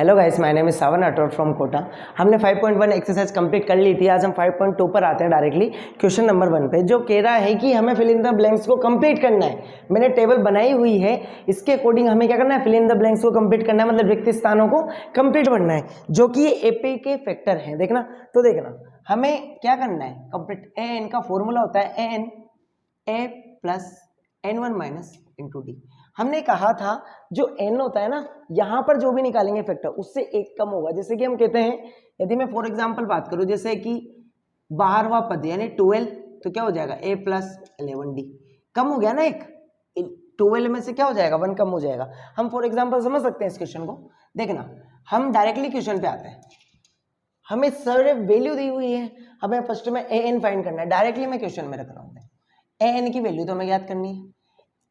Hello guys, my name is Sawan Rathore from Kota. हमने 5.1 exercise complete कर ली थी। आज हम 5.2 पर आते हैं डायरेक्टली क्वेश्चन नंबर 1 पे, जो कह रहा है कि हमें फिल इन द ब्लैंक्स को कंप्लीट करना है। मैंने टेबल बनाई हुई है, इसके अकॉर्डिंग हमें क्या करना है, फिल इन द ब्लैंक्स को कंप्लीट करना है, मतलब रिक्त स्थानों को कंप्लीट करना है, जो कि एपी के फैक्टर है। देखना तो देखना हमें क्या करना है कंप्लीट। ए एन का फॉर्मूला होता है a n a plus n1 minus into d. हमने कहा था जो n होता है ना, यहां पर जो भी निकालेंगे फैक्टर उससे एक कम होगा। जैसे कि हम कहते हैं, यदि मैं फॉर एग्जांपल बात करूं, जैसे कि 12वां पद यानी 12, तो क्या हो जाएगा a प्लस 11d। कम हो गया ना, एक 12 में से क्या हो जाएगा, 1 कम हो जाएगा। हम फॉर एग्जांपल समझ सकते हैं इस क्वेश्चन को। देखना, हम डायरेक्टली क्वेश्चन पे आते हैं। हमें सर वैल्यू दी हुई है, हमें फर्स्ट में ए एन फाइंड करना है। डायरेक्टली मैं क्वेश्चन में रख रहा हूँ। ए एन की वैल्यू तो हमें याद करनी है।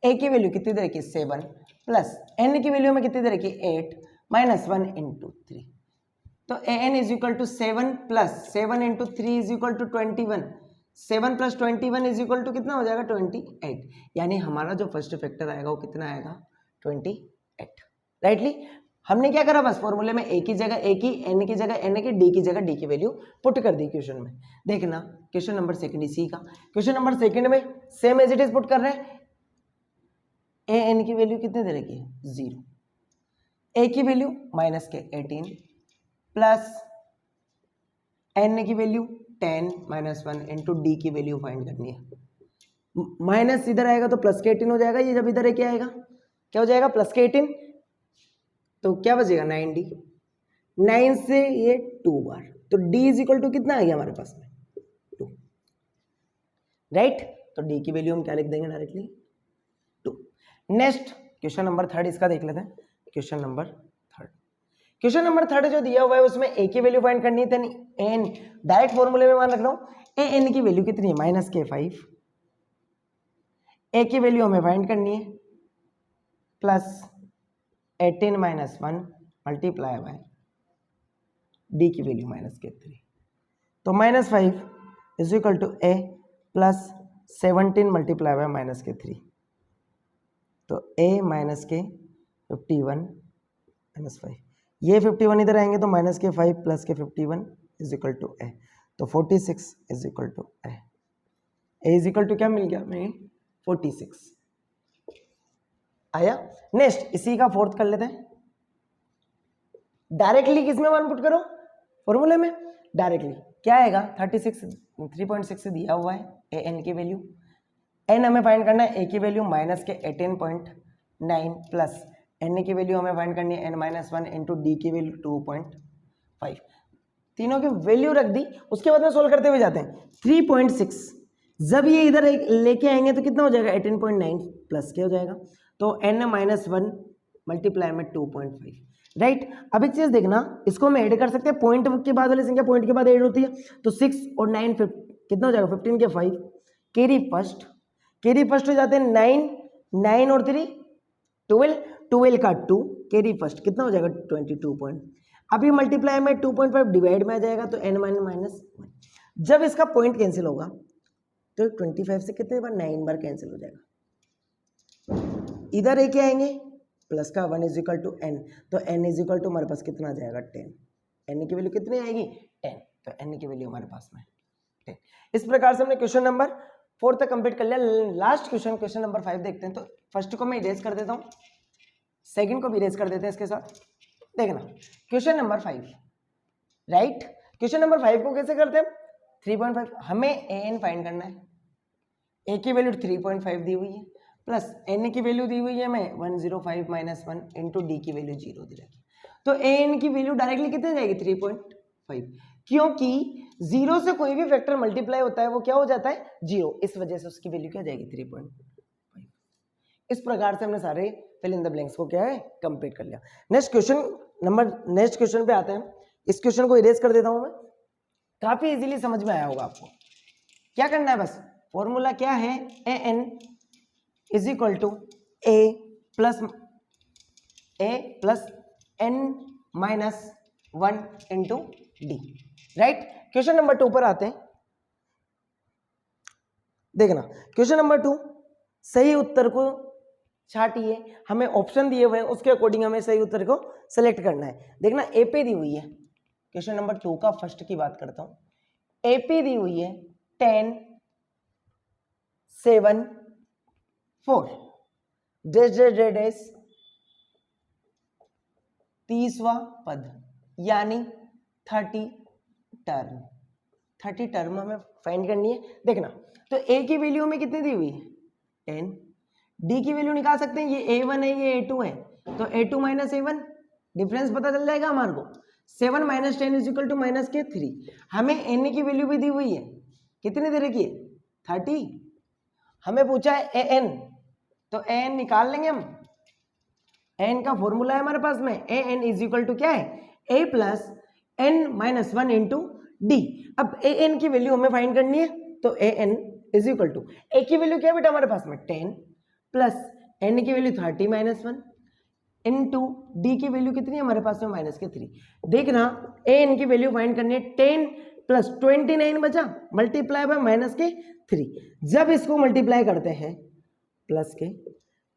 ए की वैल्यू कितनी तरह की 7 प्लस एन की वैल्यू में कितनी तरह की 8 माइनस 1 इंटू 3। तो a n is equal to 7 plus 7 into 3 is equal to 21। 7 plus 21 is equal to कितना हो जाएगा 28। यानी हमारा जो फर्स्ट फैक्टर आएगा वो कितना आएगा 28। राइटली हमने क्या करा, बस फॉर्मूले में ए की जगह ए की, एन की जगह एन की, डी की जगह डी की वैल्यू पुट कर दी क्वेश्चन में। देखना क्वेश्चन नंबर सेकंड इसी का। क्वेश्चन नंबर सेकंड में same as it is put कर रहे हैं। ए एन की वैल्यू कितने दे रखी है 0, ए की वैल्यू माइनस के 18 प्लस एन की वैल्यू 10 माइनस 1 इंटू डी की वैल्यू फाइंड करनी है। माइनस इधर आएगा तो प्लस के 18 हो जाएगा। ये जब इधर है क्या आएगा, क्या हो जाएगा प्लस के 18, तो क्या बचेगा 9d। 9 से ये 2 बार, तो d इज इक्वल टू कितना आ गया हमारे पास में 2। राइट, तो d की वैल्यू हम क्या लिख देंगे डायरेक्टली 2। नेक्स्ट क्वेश्चन नंबर 3 इसका देख लेते हैं। क्वेश्चन नंबर 3, क्वेश्चन नंबर 3 जो दिया हुआ है उसमें a की वैल्यू फाइंड करनी है। एन डायरेक्ट फॉर्मूले में मान रख रहा हूं। ए एन की वैल्यू कितनी है माइनस के 5। ए की वैल्यू हमें फाइंड करनी है plus 18 minus 1 multiply by d की वैल्यू माइनस के 3। तो minus 5 is equal to a plus 17 multiply by minus के 3। तो a माइनस के 51 माइनस 5, ये 51 इधर आएंगे तो माइनस के 5 प्लस के 51 इज इक्वल टू a। तो 46 is equal to a is equal to क्या मिल गया हमें 46 आया। नेक्स्ट इसी का फोर्थ कर लेते हैं। डायरेक्टली किसमें मान पुट करो, फॉर्मूले में। डायरेक्टली क्या आएगा 3.6 से दिया हुआ है ए एन की वैल्यू। एन हमें फाइंड करना है, ए की वैल्यू माइनस के 18.9 प्लस एन की वैल्यू हमें फाइंड करनी है एन माइनस 1 इंटू डी की वैल्यू 2.5। तीनों की वैल्यू रख दी, उसके बाद में सोल्व करते हुए जाते हैं। 3.6 जब ये इधर लेके आएंगे तो कितना हो जाएगा 18.9 प्लस क्या हो जाएगा, तो एन माइनस 1 मल्टीप्लाई में 2.5। राइट, अब एक चीज देखना, इसको हम ऐड कर सकते हैं। पॉइंट के बाद वाली संख्या पॉइंट के बाद ऐड होती है, तो 6 और 9 कितना हो जाएगा 15 के 5 कैरी फर्स्ट हो जाते हैं 9 और 3 12 का 2 कैरी फर्स्ट कितना हो जाएगा 22 अभी मल्टीप्लाई में 2.5 डिवाइड में आ जाएगा तो n माइनस 1। जब इसका पॉइंट कैंसिल होगा तो 25 से कितने बार 9 बार कैंसिल हो जाएगा। इधर एक आएंगे प्लस का 1 इज इक्वल टू n, तो n इज इक्वल टू हमारे पास कितना आ जाएगा 10। n की वैल्यू कितनी आएगी 10, तो n की वैल्यू हमारे पास में 10। इस प्रकार से हमने क्वेश्चन नंबर 4 तक कंप्लीट कर लिया। लास्ट क्वेश्चन नंबर 5 देखते हैं। तो फर्स्ट को मैं इरेज कर देता हूं, सेकंड को भी इरेज कर देते हैं इसके साथ। देखना question number 5, right. Question number 5 को कैसे करते हैं 3.5, हमें ए एन फाइंड करना है। ए की वैल्यू 3.5 दी हुई है प्लस एन की वैल्यू दी हुई है हमें 105 माइनस 1 इंटू डी की वैल्यू 0 दी रखी। तो ए एन की वैल्यू डायरेक्टली कितने जाएगी 3.5, क्योंकि 0 से कोई भी फैक्टर मल्टीप्लाई होता है वो क्या हो जाता है 0, इस वजह से उसकी वैल्यू क्या जाएगी 3.5। इस प्रकार से हमने सारे फिल इन द ब्लैंक्स को क्या है कंप्लीट कर लिया। नेक्स्ट क्वेश्चन पे आते हैं। इस क्वेश्चन को इरेज कर देता हूं मैं, काफी इजीली समझ में आया होगा आपको। क्या करना है, बस फॉर्मूला क्या है a n is equal to a plus n minus 1 into d. Right, question number 2 पर आते हैं। देखना क्वेश्चन नंबर 2, सही उत्तर को छाटी है, हमें ऑप्शन दिए हुए हैं, उसके अकॉर्डिंग हमें सही उत्तर को सेलेक्ट करना है। देखना एपी दी हुई है, क्वेश्चन नंबर 2 का फर्स्ट की बात करता हूं। एपी दी हुई है 10 7 4 डेस 30वां पद यानी 30 टर्म। 30 टर्म हमें फाइंड करनी है। देखना तो ए की वैल्यू हमें कितनी दी हुई है 10, डी की वैल्यू निकाल सकते हैं, ये a1 है ये a2 है, तो a2 माइनस a1 डिफरेंस पता चल जाएगा हमारे को। 7 minus 10 is equal to minus के 3। हमें n की वैल्यू भी दी हुई है, कितनी दे रखी है 30। हमें पूछा है an, तो an निकाल लेंगे हम। n का फॉर्मूला है हमारे पास में, an इज इक्वल टू क्या है a plus n minus 1 into d. अब an की वैल्यू हमें फाइंड करनी है, तो an is equal to a की वैल्यू क्या है बेटा हमारे पास में 10 प्लस n की वैल्यू 30 माइनस 1 इंटू डी की वैल्यू कितनी है हमारे पास में माइनस के 3। देखना an की वैल्यू फाइंड करनी है 10 प्लस 29 बचा मल्टीप्लाई बाय माइनस के 3। जब इसको मल्टीप्लाई करते हैं प्लस के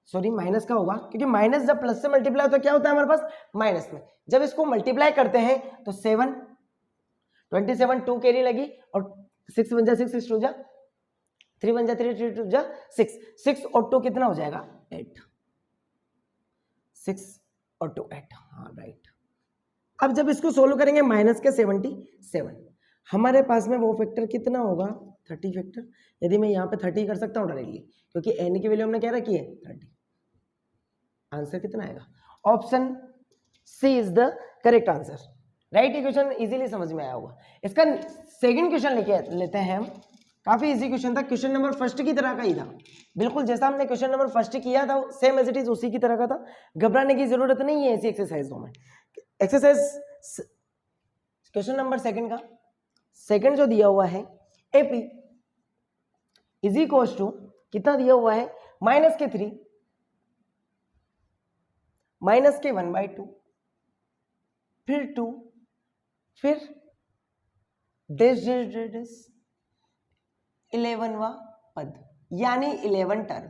सॉरी माइनस का होगा, क्योंकि माइनस जब प्लस से मल्टीप्लाई होता है क्या होता है हमारे पास माइनस में। जब इसको मल्टीप्लाई करते हैं तो 7 27 2 कैरी लगी और 6 बन जा 6 6 टू जा 3 बन जा 3 3 टू जा 6 6 और 2 कितना हो जाएगा 8। 6 और 2 8, हाँ राइट। अब जब इसको सोल्व करेंगे माइनस के 77 हमारे पास में वो फैक्टर कितना होगा 30 फैक्टर। यदि मैं यहाँ पे 30 कर सकता हूँ डायरेक्टली, क्योंकि n की वैल्यू हमने क्या रखी है 30। आंसर कितना आएगा option C is the correct answer. Right equation easily समझ में आया होगा। इसका सेकंड क्वेश्चन लेते हैं हम। काफी इजी क्वेश्चन था, क्वेश्चन नंबर फर्स्ट की तरह का ही था, बिल्कुल जैसा हमने क्वेश्चन नंबर फर्स्ट किया था सेम एज इट इज उसी की तरह का था। घबराने की जरूरत नहीं है ऐसी एक्सरसाइजों में। एक्सरसाइज क्वेश्चन नंबर सेकंड का सेकंड जो दिया हुआ है एपी इज इक्वल टू कितना दिया हुआ है माइनस के 3 माइनस के 1/2 फिर 2 फिर डेस 11वां पद यानी 11 टर्म।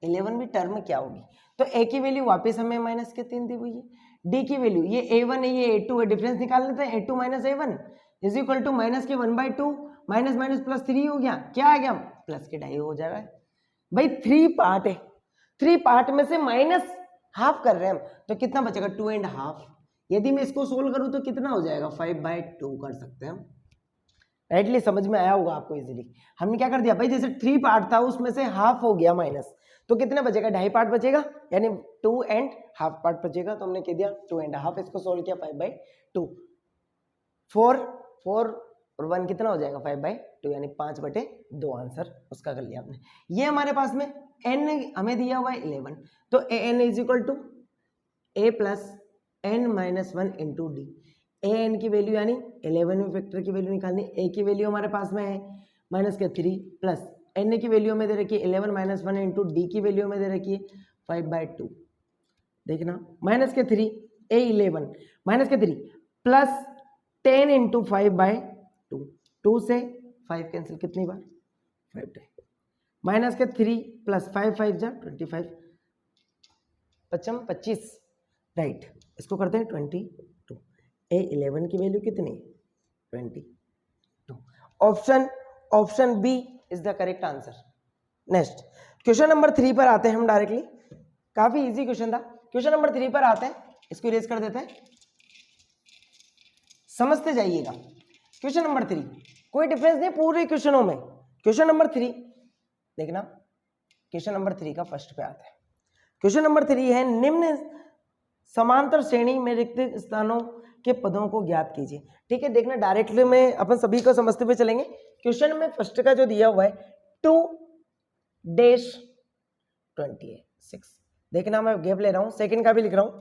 11 भी टर्म क्या होगी, तो a की वैल्यू वापस हमें माइनस के 3 दी हुई है, d की वैल्यू ये a1 है ये a2 है, डिफरेंस निकाल लेते हैं a2 minus a1 is equal to minus के 1/2 माइनस माइनस प्लस 3 हो गया, क्या आ गया प्लस के 2.5 हो जा रहा है। भाई 3 पार्ट है, 3 पार्ट में से माइनस हाफ कर रहे हैं हम, तो कितना बचेगा 2.5। यदि मैं इसको सोल्व करूं तो कितना हो जाएगा 5/2 कर सकते हैं हम। राइटली समझ में आया होगा आपको इजीली। हमने क्या कर दिया भाई, जैसे 3 पार्ट था उसमें से हाफ हो गया माइनस, तो कितना बचेगा 2.5 पार्ट बचेगा, यानी 2.5 पार्ट बचेगा, तो हमने कह दिया 2.5। इसको सोल्व किया 5/2 4 और 1 कितना हो जाएगा 5/2 यानी 5/2 आंसर उसका कर लिया आपने। ये हमारे पास में n हमें दिया हुआ है 11, तो an is equal to a plus n minus 1 into d. an की वैल्यू यानी 11वें फैक्टर की वैल्यू निकालनी, a की वैल्यू हमारे पास में है माइनस के 3 प्लस n की वैल्यू में दे रखी है 11 माइनस 1 इंटू डी की वैल्यू में दे रखी है 5/2। देखना माइनस के 3 a11 माइनस के 3 प्लस 10 इंटू 5/2, 2 से 5 कैंसिल कितनी बार 5 माइनस के 3 प्लस 5 5 जा 25 पचम 25 राइट। इसको करते हैं 22। a11 की वैल्यू कितनी 22। Option B is the correct answer. Next question number 3 पर आते हैं हम डायरेक्टली। काफी इजी क्वेश्चन था। क्वेश्चन नंबर 3 पर आते हैं, इसको इरेज कर देते हैं, समझते जाइएगा। क्वेश्चन नंबर 3 कोई डिफरेंस नहीं पूरे क्वेश्चनों में। क्वेश्चन नंबर 3 देखना, क्वेश्चन नंबर 3 का फर्स्ट पे आते हैं। क्वेश्चन नंबर 3 है निम्न समांतर श्रेणी में रिक्त स्थानों के पदों को ज्ञात कीजिए। ठीक है, देखना डायरेक्टली में अपन सभी को समझते हुए चलेंगे। क्वेश्चन में फर्स्ट का जो दिया हुआ है 2-26, देखना मैं गैप ले रहा हूं, सेकंड का भी लिख रहा हूं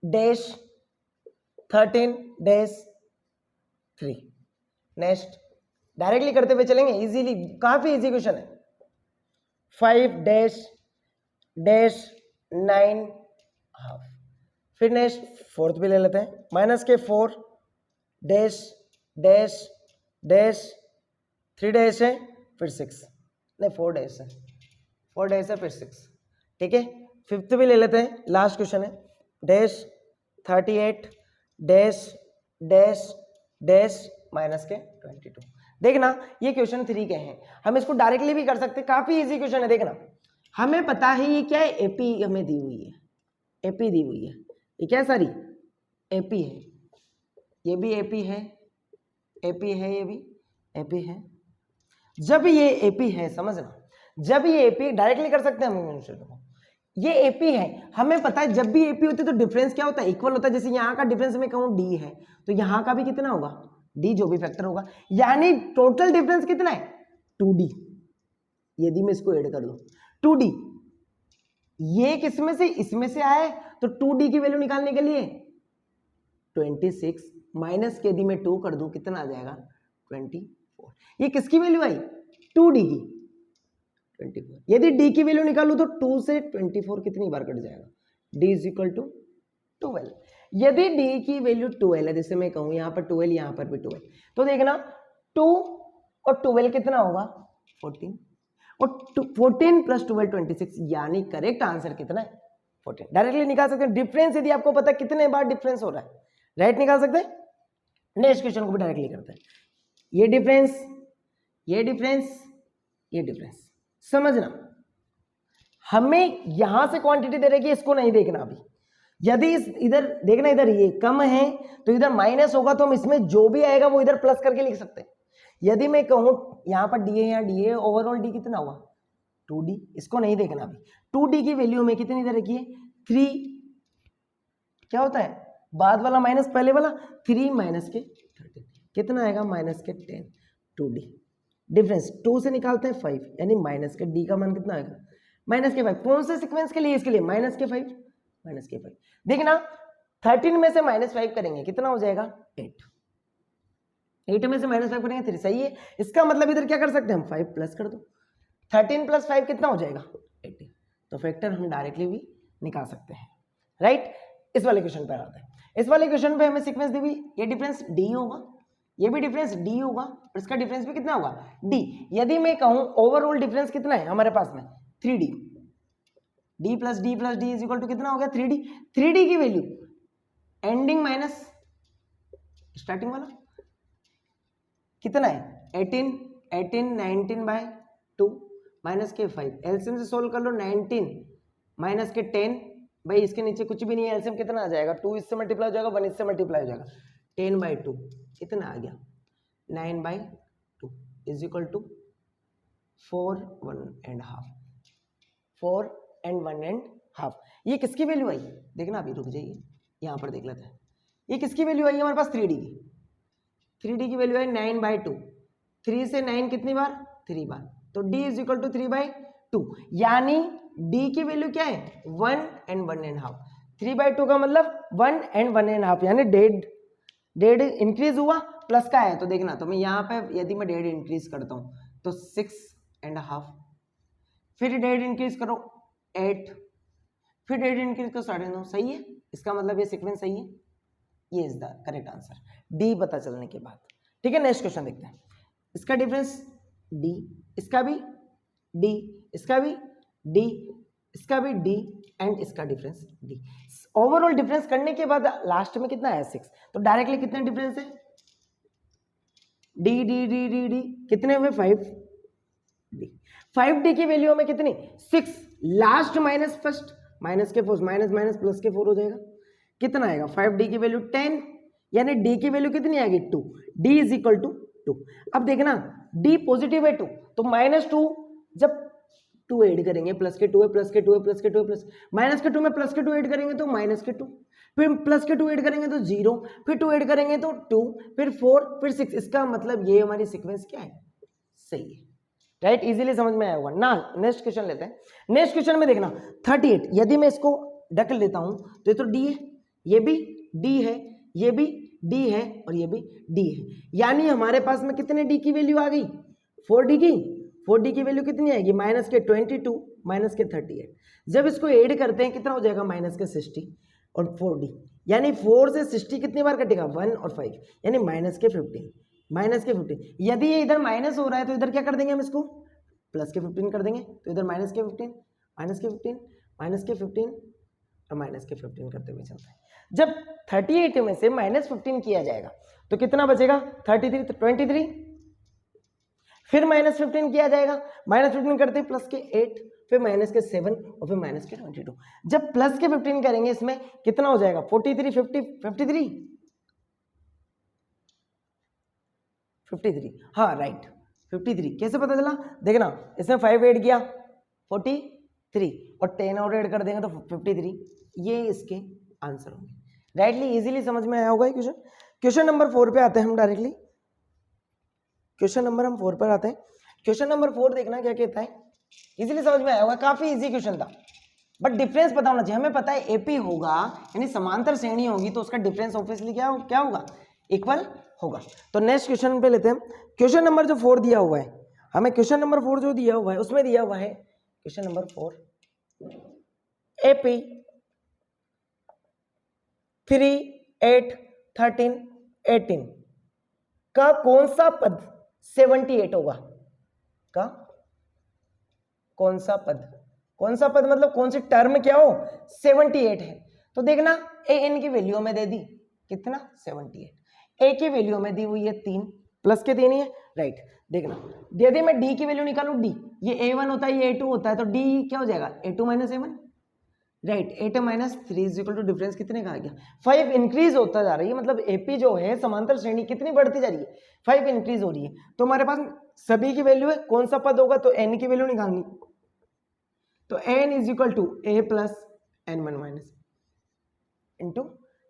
-13-3। नेक्स्ट डायरेक्टली करते हुए चलेंगे इजीली, काफी इजी क्वेश्चन है। 5-9 हाफ, फिर नेक्स्ट फोर्थ भी ले लेते हैं, माइनस के 4 डैश डैश डैश 3 डैश है फिर 6, नहीं 4 डैश है, 4 डैश है फिर 6। ठीक है, फिफ्थ भी ले लेते हैं, लास्ट क्वेश्चन है, dash 38 dash dash dash minus के 22। देखना ये क्वेश्चन 3 के हैं, हम इसको डायरेक्टली भी कर सकते हैं, काफी इजी क्वेश्चन है। देखना हमें पता है ये क्या है, एपी हमें दी हुई है, एपी दी हुई है, ये क्या सारी एपी है, ये भी एपी है, एपी है, ये भी एपी है। जब ये एपी है, समझना, जब ये एपी डायरेक्टली कर सकते हैं हम, ये एपी है, हमें पता है जब भी एपी होती है तो डिफरेंस क्या होता है, इक्वल होता है। जैसे यहाँ का डिफरेंस मैं कहूँ डी है तो यहाँ का भी कितना होगा, डी, जो भी फैक्टर होगा, यानी टोटल डिफरेंस कितना है 2d। यदि मैं इसको ऐड कर दूं 2d, ये किसमें से, इसमें से आए, तो 2d की वैल्यू निकालने के लिए 26 माइनस के यदि मैं 2 कर दूं कितना आ जाएगा 24। ये किसकी वैल्यू आई, 2d की 24। यदि d की वैल्यू निकालूं तो 2 से 24 कितनी बार कट जाएगा, d इज इक्वल टू 12। यदि d की वैल्यू 12 है, जैसे मैं कहूं यहाँ पर 12, यहाँ पर भी 12, तो देखना 2 और 12 कितना होगा 14, और 14 प्लस 12 26, यानी करेक्ट आंसर कितना है 14। डायरेक्टली निकाल सकते हैं डिफरेंस, यदि आपको पता कितने बार डिफरेंस हो रहा है, राइट, निकाल सकते हैं। नेक्स्ट क्वेश्चन को भी डायरेक्टली करते हैं, ये डिफरेंस, ये डिफरेंस, ये डिफरेंस, समझना हमें यहां से क्वांटिटी दे रही है, इसको नहीं देखना अभी। यदि इधर देखना, इधर ये कम है तो इधर माइनस होगा, तो हम इसमें जो भी आएगा वो इधर प्लस करके लिख सकते हैं। यदि मैं कहूं यहाँ पर डी है, यहाँ डी है, ओवरऑल डी कितना हुआ 2d, इसको नहीं देखना अभी। 2d की वैल्यू में कितनी इधर रखी है 3, क्या होता है बाद वाला माइनस पहले वाला, 3 माइनस के 13 कितना आएगा माइनस के 10, 2d। डिफरेंस 2 से निकालते हैं 5, यानी माइनस के d का मान कितना आएगा माइनस के 5। कौन से सीक्वेंस के लिए, इसके लिए माइनस के 5, माइनस के 5। देखना 13 में से माइनस 5 करेंगे कितना हो जाएगा 8, 8 में से माइनस 5 करेंगे 3, सही है। इसका मतलब इधर क्या कर सकते हैं हम 5 प्लस कर दो, 13 प्लस 5 कितना हो जाएगा 18। तो फैक्टर हम डायरेक्टली भी निकाल सकते हैं, राइट। इस वाले क्वेश्चन पर आते हैं, इस वाले क्वेश्चन पे हमें सीक्वेंस दी हुई, ये डिफरेंस d होगा, ये भी डिफरेंस d होगा, और इसका डिफरेंस भी कितना होगा d। यदि मैं कहूं ओवरऑल डिफरेंस कितना है हमारे पास में 3d, d plus d plus d is equal to कितना हो गया 3d। 3d की वैल्यू एंडिंग माइनस स्टार्टिंग वाला कितना है 18, 18 19 बाय 2 माइनस के 5, एलसीएम से सोल्व कर लो, 19 माइनस के 10, भाई इसके नीचे कुछ भी नहीं है, एलसीएम कितना आ जाएगा 2 इससे मल्टीप्लाई हो जाएगा, 1 इससे मल्टीप्लाई हो जाएगा, 10 बाई 2 कितना आ गया 9 by 2 is equal to 4 1.5, 4 and 1.5। ये किसकी वैल्यू आई, देखना अभी रुक जाइए, यहाँ पर देख लेते हैं, ये किसकी वैल्यू आई है हमारे पास 3d की, 3d की वैल्यू है 9 बाई 2, 3 से 9 कितनी बार 3 बार, तो d is equal to 3 by 2, यानी d की वैल्यू क्या है 1 and 1.5। 3 बाई 2 का मतलब 1 and 1.5, यानी डेढ़ इंक्रीज हुआ प्लस का है, तो देखना, तो मैं यहाँ पे यदि मैं डेढ़ इंक्रीज करता हूँ तो 6.5, फिर डेढ़ इंक्रीज करो 8, फिर डेढ़ इंक्रीज करो 9.5, सही है। इसका मतलब ये सीक्वेंस सही है, ये is the correct answer, D पता चलने के बाद। ठीक है, नेक्स्ट क्वेश्चन देखते हैं, इसका डिफरेंस डी, इसका भी डी, इसका भी डी, इसका भी डी, एंड इसका डिफरेंस डी। ओवरऑल डिफरेंस करने के बाद लास्ट में कितना है 6, तो डायरेक्टली कितने डिफरेंस है D D D D D कितने हुए 5d, 5d की वैल्यू में कितनी 6, लास्ट माइनस फर्स्ट, माइनस के 4 माइनस माइनस प्लस के 4 हो जाएगा, कितना आएगा 5d की वैल्यू 10, यानी d की वैल्यू कितनी आएगी 2, d इज इक्वल टू 2। अब देखना d पॉजिटिव है 2, तो -2 जब 2 ऐड करेंगे, प्लस के 2 है, प्लस के 2 है, प्लस के 2 है, प्लस माइनस के 2 में प्लस के 2 ऐड करेंगे तो माइनस के 2, फिर प्लस के 2 ऐड करेंगे तो 0, फिर 2 ऐड करेंगे तो 2, फिर 4, फिर 6। इसका मतलब ये हमारी सीक्वेंस क्या है, सही है, राइट। इजीली समझ में आया होगा ना। नेक्स्ट क्वेश्चन लेते हैं, नेक्स्ट क्वेश्चन में देखना 38, यदि मैं इसको ढक लेता हूं तो ये तो d है, ये भी d है, ये भी d है, और ये भी d है, यानी हमारे पास में कितने d की वैल्यू आ गई 4d की, 4d की वैल्यू कितनी आएगी माइनस के 22 माइनस के 38। जब इसको ऐड करते हैं कितना हो जाएगा माइनस के 60 और 4d, यानी 4 से 60 कितनी बार कटेगा 1 और 5, यानी माइनस के 15, माइनस के 15। यदि ये इधर माइनस हो रहा है तो इधर क्या कर देंगे हम इसको प्लस के 15 कर देंगे, तो इधर माइनस के 15, माइनस के 15, माइनस के 15 और माइनस के 15 करते हुए चलते हैं। जब 38 में से माइनस 15 किया जाएगा तो कितना बचेगा? 33, तो 23। फिर माइनस 15 किया जाएगा, माइनस 15 करते हैं प्लस के 8, फिर माइनस के 7 और फिर माइनस के 22। जब प्लस के 15 करेंगे इसमें कितना हो जाएगा? 43, 50, 53, 53, हाँ राइट 53। कैसे पता चला? देखना, इसमें 5 ऐड किया 43 और 10 और ऐड कर देंगे तो 53। ये इसके आंसर होंगे। राइटली इजीली समझ में आया होगा ये क्वेश्चन। क्वेश्चन नंबर 4 पे आते हैं हम डायरेक्टली। क्वेश्चन नंबर हम 4 पर आते हैं। क्वेश्चन नंबर 4 देखना क्या कहता है, इजीली समझ में आया होगा, काफी इजी क्वेश्चन था, बट डिफरेंस पता होना चाहिए। हमें पता है एपी होगा यानी समांतर श्रेणी होगी तो उसका डिफरेंस ऑब्वियसली क्या होगा? इक्वल होगा। तो नेक्स्ट क्वेश्चन पे लेते हैं। क्वेश्चन नंबर जो 4 दिया हुआ है हमें, क्वेश्चन नंबर 4 जो दिया हुआ है उसमें दिया हुआ है क्वेश्चन नंबर 4, एपी 3, 8, 13, 18 का कौन सा पद 78 होगा? का कौन सा पद, कौन सा पद मतलब कौन सी टर्म क्या हो 78 है? तो देखना ए एन की वैल्यू में दे दी कितना 78, ए की वैल्यू में दी हुई है 3, प्लस के 3 ही है राइट। देखना यदि मैं डी की वैल्यू निकालू, डी ये a1 होता है ये a2 होता है, तो डी क्या हो जाएगा? a2 minus a1 right. 8 minus 3 is equal to difference कितने का आ गया? 5 इंक्रीज होता जा रही है, मतलब एपी जो है समांतर श्रेणी कितनी बढ़ती जा रही है? 5 इंक्रीज हो रही है। तो हमारे पास सभी की वैल्यू है, कौन सा पद होगा? तो n की वैल्यू निकालनी, तो n is equal to a plus n1 minus into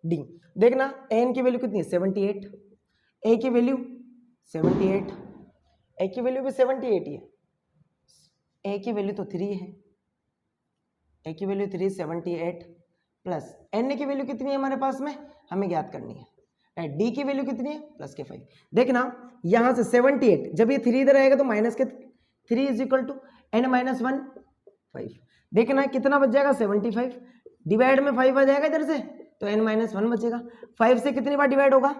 d. देखना n की वैल्यू कितनी है 78, a की वैल्यू 78, a की वैल्यू भी 78 ही है, a की वैल्यू तो 3 है, a की वैल्यू 3, 78 प्लस n की वैल्यू कितनी है हमारे पास में हमें ज्ञात करनी है राइट। d की वैल्यू कितनी है? प्लस के 5। देखना यहां से 78, जब ये 3 इधर आएगा तो माइनस के 3 is equal to n minus 1 5। देखना कितना बच जाएगा 75, डिवाइड में 5 आ जाएगा इधर से तो n माइनस 1 बचेगा। 5 से कितनी बार डिवाइड होगा?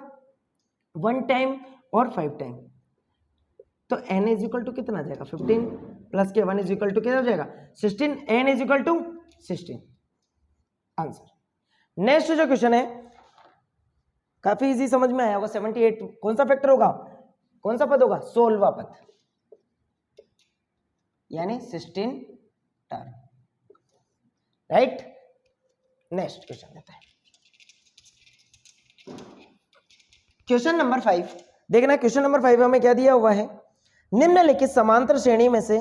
1 टाइम और 5 टाइम, तो n इज इक्वल टू कितना आ जाएगा 15 प्लस के 1 इज इक्वल टू क्या हो जाएगा 16, n is equal to 16 answer. Next जो क्वेश्चन है काफी इजी समझ में आया होगा। 78 कौन सा फैक्टर होगा, कौन सा पद होगा? 16वां पद यानी 16 टर्म राइट। नेक्स्ट क्वेश्चन लेते हैं, क्वेश्चन नंबर 5। देखना क्वेश्चन नंबर 5 हमें क्या दिया हुआ है, निम्नलिखित समांतर श्रेणी में से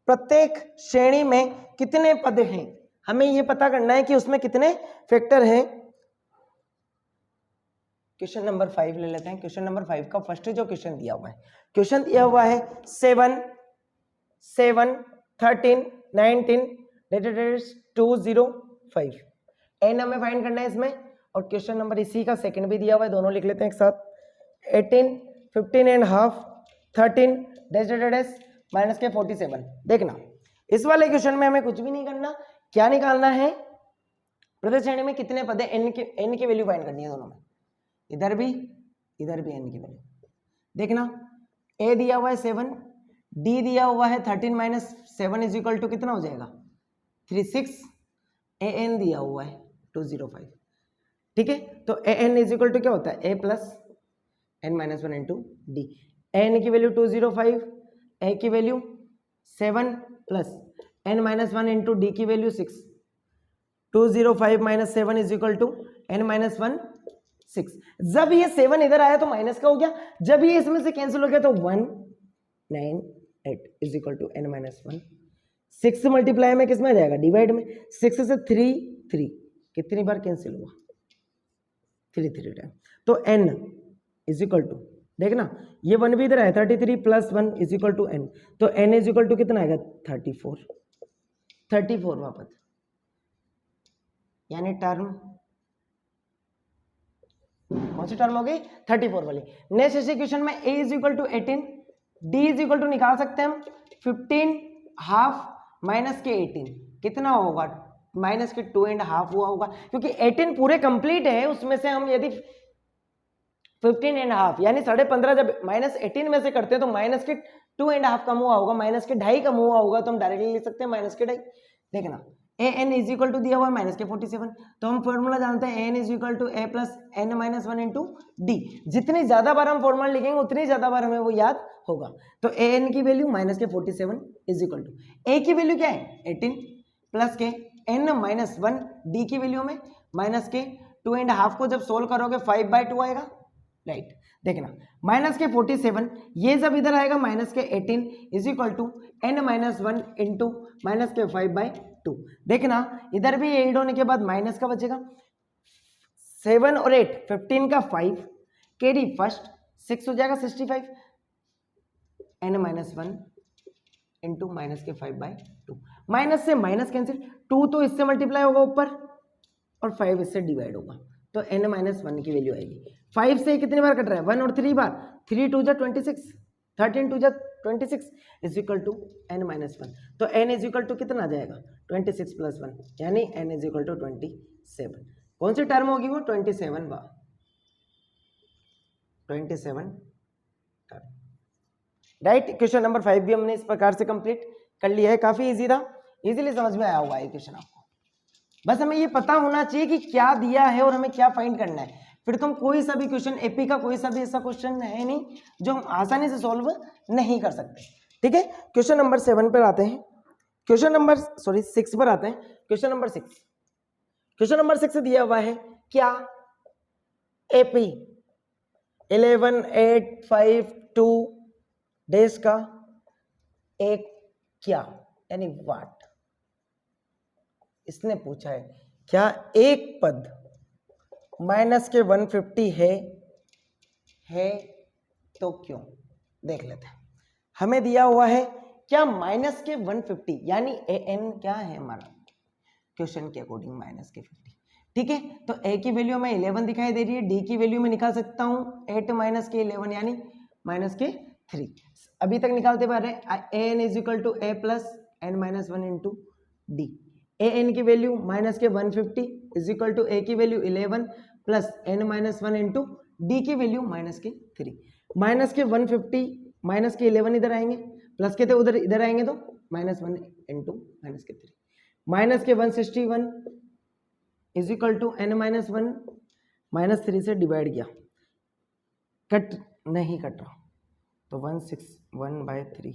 प्रत्येक श्रेणी में कितने पद हैं? हमें यह पता करना है कि उसमें कितने फैक्टर हैं। क्वेश्चन नंबर 5 ले लेते हैं। क्वेश्चन नंबर 5 का फर्स्ट जो क्वेश्चन दिया हुआ है, क्वेश्चन दिया हुआ है 7, 13, 19 205 n हमें फाइंड करना है इसमें, और क्वेश्चन नंबर इसी का सेकंड भी दिया हुआ है, दोनों लिख लेते हैं एक साथ। 18, 15 एंड हाफ, 13 डैश माइनस के 47। देखना इस वाले क्वेश्चन में हमें कुछ भी नहीं करना, क्या निकालना है? प्रत्येक श्रेणी में कितने पद है, n की वैल्यू फाइंड करनी है दोनों में, इधर भी n की वैल्यू। देखना a दिया हुआ है 7, d दिया हुआ है 13 माइनस 7 इज इक्वल टू कितना हो जाएगा 36, an दिया हुआ है 205। ठीक है, तो an इज इक्वल टू क्या होता है a plus n minus 1 into d. n की वैल्यू 205, a की value 7 plus n minus 1 into d की value 6। 205 minus 7 is equal to n minus 1 6। जब ये 7 इधर आया तो माइनस का हो गया, जब ये इसमें से कैंसिल हो गया तो 198 is equal to n minus 1। 6 multiply में किसमें आ जाएगा? डिवाइड में। 6 से 3 कितनी बार कैंसिल हुआ? 3 टाइम। तो n इज इक्वल टू, देखना ये 1 भी इधर आया 33 plus 1 is equal to n, तो n इज इक्वल टू कितना आएगा 34वां पद यानी टर्म, कौन सी टर्म हो गई 34 वाली। नेक्स्ट इसी क्वेश्चन में a is equal to 18, d is equal to निकाल सकते हैं हम 15 हाफ माइनस के 18 कितना होगा? माइनस के 2.5 हुआ होगा, क्योंकि 18 पूरे कंप्लीट है, उसमें से हम यदि 15.5 यानी 15.5 जब माइनस 18 में से करते हैं तो माइनस के 2.5 कम हुआ होगा, माइनस के 2.5 कम हुआ होगा, तो हम डायरेक्टली लिख सकते हैं माइनस के 2.5। देखना a n is equal to दिया हुआ है माइनस के 47, तो हम फॉर्मूला जानते हैं a n is equal to a plus n minus one into d. जितनी ज्यादा बार हम फॉर्मूला लिखेंगे उतनी ज्यादा बार हमें वो याद होगा। तो ए एन की वैल्यू माइनस के 47 इज इक्वल टू ए की वैल्यू क्या है 18 प्लस के एन माइनस वन, डी की वैल्यू में माइनस के 2.5 को जब सोल्व करोगे 5/2 आएगा, राइट। देखना माइनस के 47 ये जब इधर आएगा माइनस के 18 is equal to n minus one into minus के 5/2। देखना इधर भी एड होने के बाद माइनस का बचेगा 7 और 8, 15 का 5 कैरी फर्स्ट 6 हो जाएगा 65 n minus one into minus के 5/2। माइनस से माइनस कैंसिल, 2 तो इससे मल्टीप्लाई होगा ऊपर और 5 इससे डिवाइड होगा, तो n माइनस वन की वैल्यू आएगी। 5 से कितनी बार कट रहा है 1 और 3 बार, 3 2 जा 26, 13 2 जा 26 is equal to n minus one. तो n इज इक्वल टू कितना आ जाएगा 26 प्लस 1 यानी n इज इक्वल टू 27। कौन सी टर्म होगी वो 27 बार 27 टर्म, राइट। क्वेश्चन नंबर 5 भी हमने इस प्रकार से कंप्लीट कर लिया है, काफी इजी था, इजीली समझ में आया होगा ये क्वेश्चन आपको। बस हमें ये पता होना चाहिए कि क्या दिया है और हमें क्या फाइंड करना है, फिर तो हम कोई सा भी क्वेश्चन एपी का कोई सा भी ऐसा क्वेश्चन है नहीं जो हम आसानी से सॉल्व नहीं कर सकते, ठीक है। क्वेश्चन नंबर 7 पर आते हैं, क्वेश्चन नंबर 6 पर आते हैं। क्वेश्चन नंबर 6, क्वेश्चन नंबर 6 दिया हुआ है क्या एपी 11 8 5 2 डेज का एक क्या यानी वाट, इसने पूछा है क्या एक पद माइनस के 150 है तो क्यों। देख लेते हैं, हमें दिया हुआ है क्या माइनस के 150 यानी ए एन क्या है हमारा क्वेश्चन के अकॉर्डिंग माइनस के 50, ठीक है। तो ए की वैल्यू में 11 दिखाई दे रही है, डी की वैल्यू में निकाल सकता हूं 8 माइनस के 11 यानी माइनस के 3। अभी तक निकालते पा रहे a n is equal to a plus n minus one into d. A n की वैल्यू माइनस के 150 इज इक्वल टू ए की value 11 plus n minus one into d की वैल्यू माइनस के 3। माइनस के 150 माइनस के 11 इधर आएंगे, plus के तो उधर इधर आएंगे तो माइनस वन इंटू माइनस के 3। माइनस के 161 is equal to n minus one minus 3 से डिवाइड किया, कट नहीं कट रहा तो 161/3।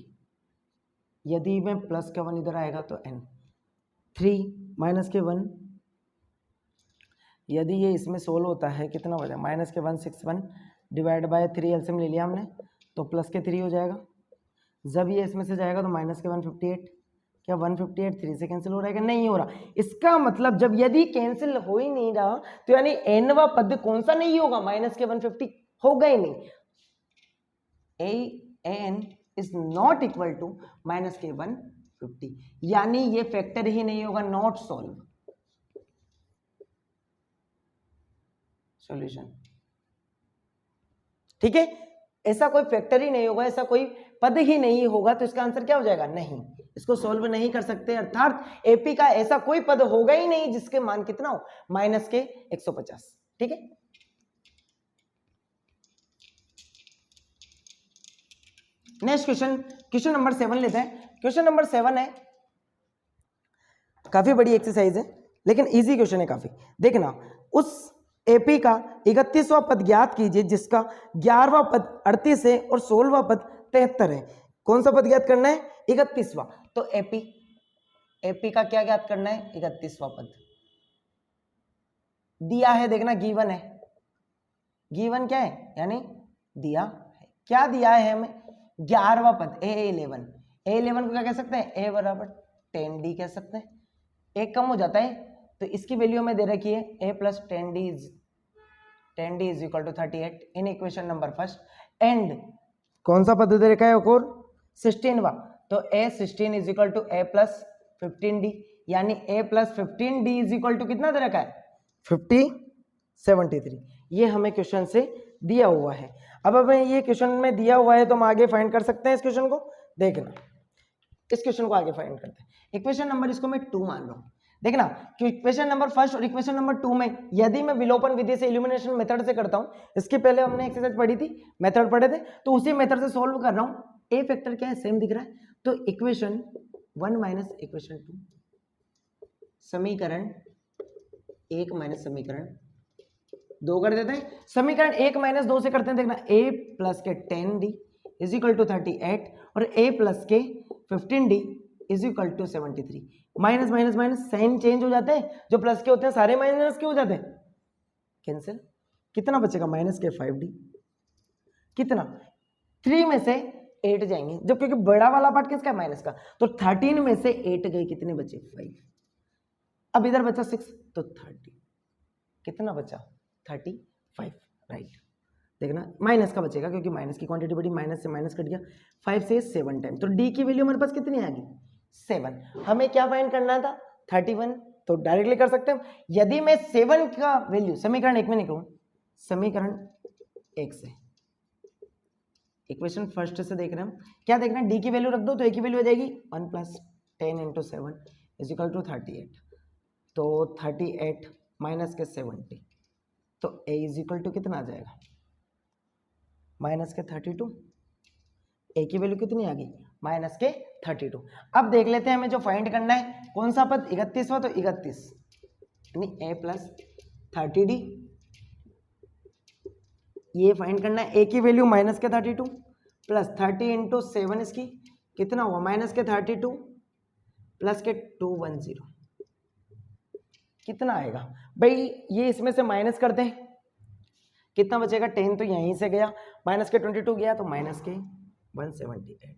यदि मैं प्लस का 1 इधर आएगा तो n 3 माइनस के 1, यदि ये इसमें सोल्व होता है कितना हो जाएगा माइनस के 161 डिवाइड बाय 3 एलसीएम ले लिया हमने तो प्लस के 3 हो जाएगा। जब ये इसमें से जाएगा तो माइनस के 158, क्या 158 3 से कैंसिल हो रहा है कि नहीं हो रहा। इसका मतलब जब यदि कैंसिल हो ही नहीं रहा तो यानी एनवा पद कौन सा नहीं होगा माइनस के 150 होगा ही नहीं। N is not equal to minus के 150 यानी ये फैक्टर ही नहीं होगा, नॉट सॉल्व। सॉल्यूशन, ठीक है, ऐसा कोई फैक्टर ही नहीं होगा, ऐसा कोई पद ही नहीं होगा तो इसका आंसर क्या हो जाएगा नहीं, इसको सॉल्व नहीं कर सकते। अर्थात एपी का ऐसा कोई पद होगा ही नहीं जिसके मान कितना हो माइनस के 150, ठीक है। नेक्स्ट क्वेश्चन, क्वेश्चन नंबर 7 लेते हैं। क्वेश्चन नंबर 7 है, काफी बड़ी एक्सरसाइज है लेकिन इजी क्वेश्चन है काफी। देखना, उस एपी का 31वां पद ज्ञात कीजिए जिसका 11वां पद 38 है और 16वां पद 73 है। कौन सा पद ज्ञात करना है 31वां, तो एपी का क्या ज्ञात करना है 31वां पद दिया है। देखना गिवन है, गिवन क्या है यानी दिया है, क्या दिया है हमें 11वां पद A11 को क्या कह सकते हैं A बराबर 10D कह सकते हैं। एक कम हो जाता है तो इसकी वैल्यू हमें दे रखी है A plus 10D is equal to 38 in equation number first. And कौन सा पद दे रखा है और 16वां, तो A16 is equal to A plus 15D यानी A plus 15D is equal to कितना दे रखा है 73। ये हमें क्वेश्चन से दिया हुआ है। अब हमें ये क्वेश्चन में दिया हुआ है तो हम आगे फाइंड कर सकते हैं इस क्वेश्चन को। देखना, इस क्वेश्चन को आगे फाइंड करते हैं। इक्वेशन नंबर इसको मैं 2 मान रहा हूं। देखना कि इक्वेशन नंबर फर्स्ट और इक्वेशन नंबर 2 में यदि मैं विलोपन विधि से इल्यूमिनेशन मेथड से करता हूं, इसके पहले हमने एक्सरसाइज पढ़ी थी, मेथड पढ़े थे, तो उसी मेथड से सॉल्व कर रहा हूं। ए फैक्टर क्या है सेम दिख रहा है, तो इक्वेशन 1 माइनस इक्वेशन 2 समीकरण 1 माइनस समीकरण 2 कर देते हैं। समीकरण 1 माइनस 2 से करते हैं, देखना a प्लस के 10d इज इक्वल टू 38 और a प्लस के 15d is equal to 73। Minus minus minus sign change हो जाते हैं, जो प्लस के होते हैं सारे माइनस के हो जाते हैं, कैंसिल। कितना बचेगा? माइनस के 5d। कितना? 3 में से 8 जाएंगे, जब क्योंकि बड़ा वाला पार्ट किसका है? माइनस का। तो 13 में से 8 गए, कितने बचे? 5। अब इधर बचा 6, तो 30। कितना बचा? 35, राइट। देखना माइनस का बचेगा, क्योंकि माइनस की क्वांटिटी बड़ी, माइनस से माइनस कट गया, 5 से 7 टाइम। तो डी की वैल्यू हमारे पास कितनी आ गई? 7। हमें क्या फाइंड करना था? 31। तो डायरेक्टली कर सकते हैं। यदि मैं 7 का वैल्यू समीकरण 1 में निकालूं, समीकरण 1 से, इक्वेशन फर्स्ट से देख रहे हैं हम, क्या देखना है? डी की वैल्यू रख दो तो ए की वैल्यू आ जाएगी 1 plus 10 into 7 is equal to 38। तो 38 माइनस के 70, तो a इज इक्वल टू कितना आ जाएगा? माइनस के 32। a की वैल्यू कितनी आ गई? माइनस के 32। अब देख लेते हैं हमें जो फाइंड करना है, कौन सा पद? 31वां। तो 31 यानी a प्लस 30d, ये फाइंड करना है। a की वैल्यू माइनस के 32 प्लस 30 इंटू 7, इसकी कितना हुआ? माइनस के 32 प्लस के 210, कितना आएगा भाई? ये इसमें से माइनस करते हैं, कितना बचेगा? 10 तो यहीं से गया, माइनस के 22 गया, तो माइनस के 178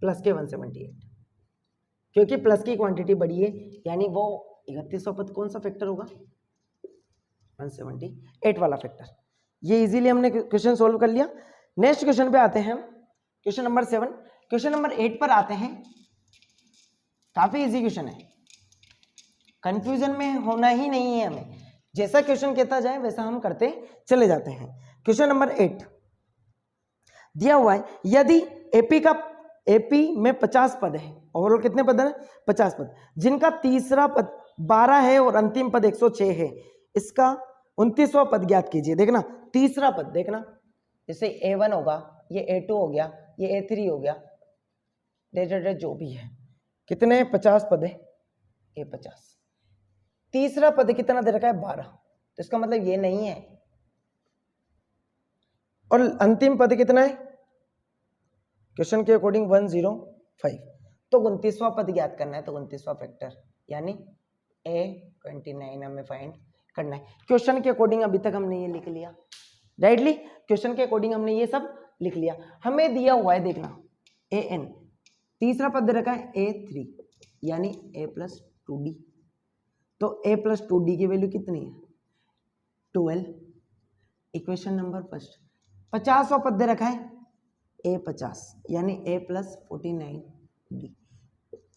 प्लस के 178, क्योंकि प्लस की क्वांटिटी बड़ी है, यानी वो 31वां पद कौन सा फैक्टर होगा? 178 वाला फैक्टर। ये इजीली हमने क्वेश्चन सोल्व कर लिया। नेक्स्ट क्वेश्चन पे आते हैं हम, क्वेश्चन नंबर 7। क्वेश्चन नंबर 8 पर आते हैं। काफी इजी क्वेश्चन है, कंफ्यूजन में होना ही नहीं है हमें, जैसा क्वेश्चन कहता जाए वैसा हम करते चले जाते हैं। क्वेश्चन नंबर 8 दिया हुआ है, यदि एपी में 50 पद है, ओवरऑल कितने पद है? 50 पद, जिनका तीसरा पद 12 है और अंतिम पद 106 है, इसका 29वां पद ज्ञात कीजिए। देखना तीसरा पद, देखना जैसे A1 होगा, ये A2 हो गया, ये A3 हो गया, जो भी है, कितने? 50 पद है, ये 50। तीसरा पद कितना दे रखा है? 12, तो इसका मतलब ये नहीं है। और अंतिम पद कितना है? क्वेश्चन के अकॉर्डिंग 105। तो 29वां पद ज्ञात करना है, तो 29वां फैक्टर यानी A29 हमें फाइंड करना है। क्वेश्चन के अकॉर्डिंग अभी तक हमने ये लिख लिया, राइटली क्वेश्चन के अकॉर्डिंग हमने ये सब लिख लिया। हमें दिया हुआ है, देखना AN, तीसरा पद दे रखा है A3 यानी A प्लस 2D, तो A प्लस 2D की वैल्यू कितनी है? 12। Equation number first. 50वां पद दे रखा है A50 यानी A plus 49D,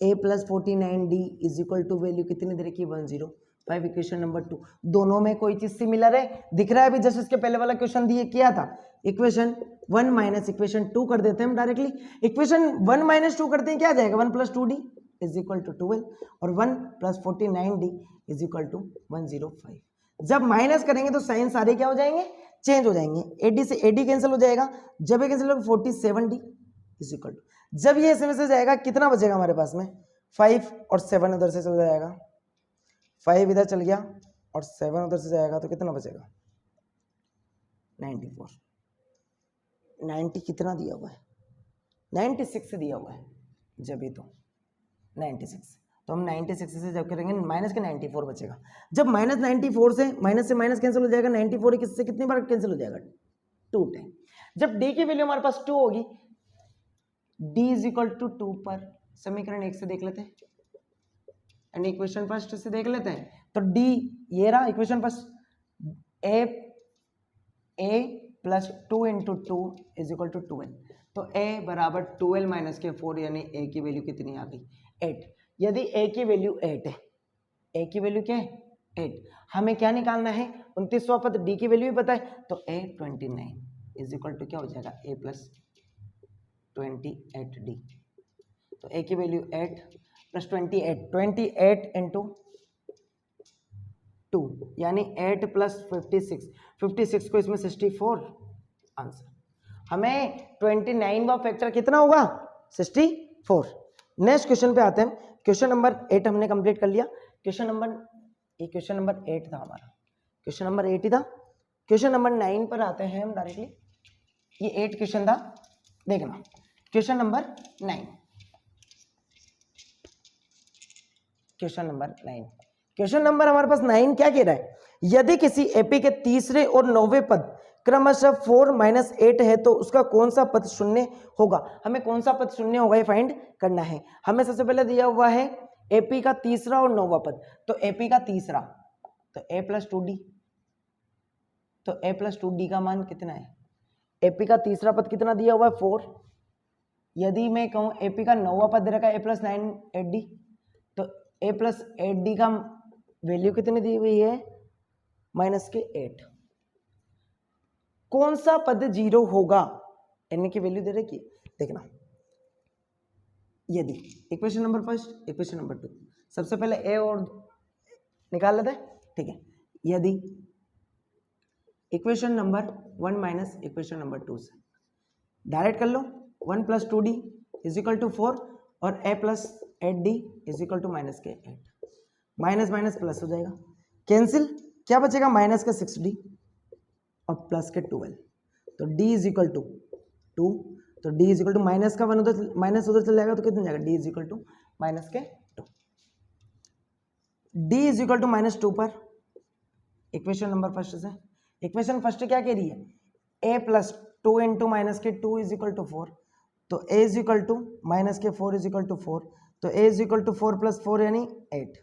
A plus 49D is equal to value कितनी दे रखी है? 105। इक्वेशन नंबर 2, दोनों में कोई चीज सिमिलर है दिख रहा है? अभी जस्ट इसके पहले वाला क्वेश्चन दिए किया था, इक्वेशन 1 माइनस इक्वेशन 2 कर देते हैं हम डायरेक्टली। इक्वेशन 1 माइनस 2 करते हैं, क्या आ जाएगा? 1 plus 2D is equal to 12 और 1 plus 49D is equal to 105। जब माइनस करेंगे तो साइन सारे क्या हो जाएंगे? चेंज हो जाएंगे। AD से AD कैंसिल हो जाएगा, जब ये कैंसिल होगा 47D इज इक्वल टू, जब ये इसमें से जाएगा कितना बचेगा हमारे पास में? 5 और 7 उधर से चल जाएगा, 5 इधर चल गया और 7 उधर से जाएगा, तो कितना बचेगा? 94। 90 कितना दिया हुआ है? 96 दिया हुआ है, जब ये तो 96, तो हम 96 से जब करेंगे माइनस के 94 बचेगा। जब माइनस 94 से माइनस कैंसिल हो जाएगा, 94 किससे कितनी बार कैंसिल हो जाएगा? 2 टाइम। जब d की वैल्यू हमारे पास 2 होगी, d इज इक्वल टू 2 पर, समीकरण 1 से देख लेते हैं, यानी इक्वेशन फर्स्ट से देख लेते हैं। तो d ये रहा equation first, a plus 2 into 2 is equal to 12, तो a बराबर 12 माइनस के 4 यानी a की वैल्यू कितनी आ गई? 8। यदि a की वैल्यू 8 है, a की वैल्यू क्या है? 8। हमें क्या निकालना है? 29वां पद, d की वैल्यू भी पता है, तो A29 इज इक्वल टू क्या हो जाएगा? a प्लस 28D, तो a की वैल्यू 8 प्लस 28 इंटू 2 यानी 8 प्लस 56 को इसमें 64 आंसर। हमें 29वां फैक्टर कितना होगा? 64। नेक्स्ट क्वेश्चन पे आते हैं। क्वेश्चन नंबर 8 हमने कंप्लीट कर लिया। क्वेश्चन नंबर, ये क्वेश्चन नंबर 8 था हमारा, क्वेश्चन नंबर 8 ही था। क्वेश्चन नंबर 9 पर आते हैं हम डायरेक्टली। ये 8 क्वेश्चन था, देखना question number 9, question number 9, question number हमारे पास 9 क्या कह रहा है, यदि किसी एपी के तीसरे और 9वें पद क्रमशः 4 - 8 है तो उसका कौन सा पद शून्य होगा। हमें कौन सा पद शून्य होगा ये फाइंड करना है। हमें सबसे पहले दिया हुआ है एपी का तीसरा और 9वां पद, तो एपी का तीसरा तो a + 2d, तो a + 2d का मान कितना है, एपी का तीसरा पद कितना दिया हुआ है 4। यदि मैं कहूं एपी का 9वां पद रखा है a + 9 8d, तो a + 8d का वैल्यू कितनी दी हुई है -8। कौन सा पद 0 होगा, n की वैल्यू दे रखी है, देखना। यदि equation number first, equation number 2, सबसे पहले a और निकाल लेते हैं, ठीक है। यदि equation number 1 minus equation number 2 से डायरेक्ट कर लो, 1 + 2d = 4 और a + 8d = -8, minus minus plus हो जाएगा, कैंसिल, क्या बचेगा -6d और प्लस के 12, तो d = 2, तो d = माइनस का 1 उधर माइनस उधर चल जाएगा तो कितना जाएगा, d = -2, d = -2 पर इक्वेशन नंबर फर्स्ट से, इक्वेशन फर्स्ट क्या कह रही है, a + 2 × -2 = 4, तो a = -4 = 4, तो a = 4 + 4 यानी 8,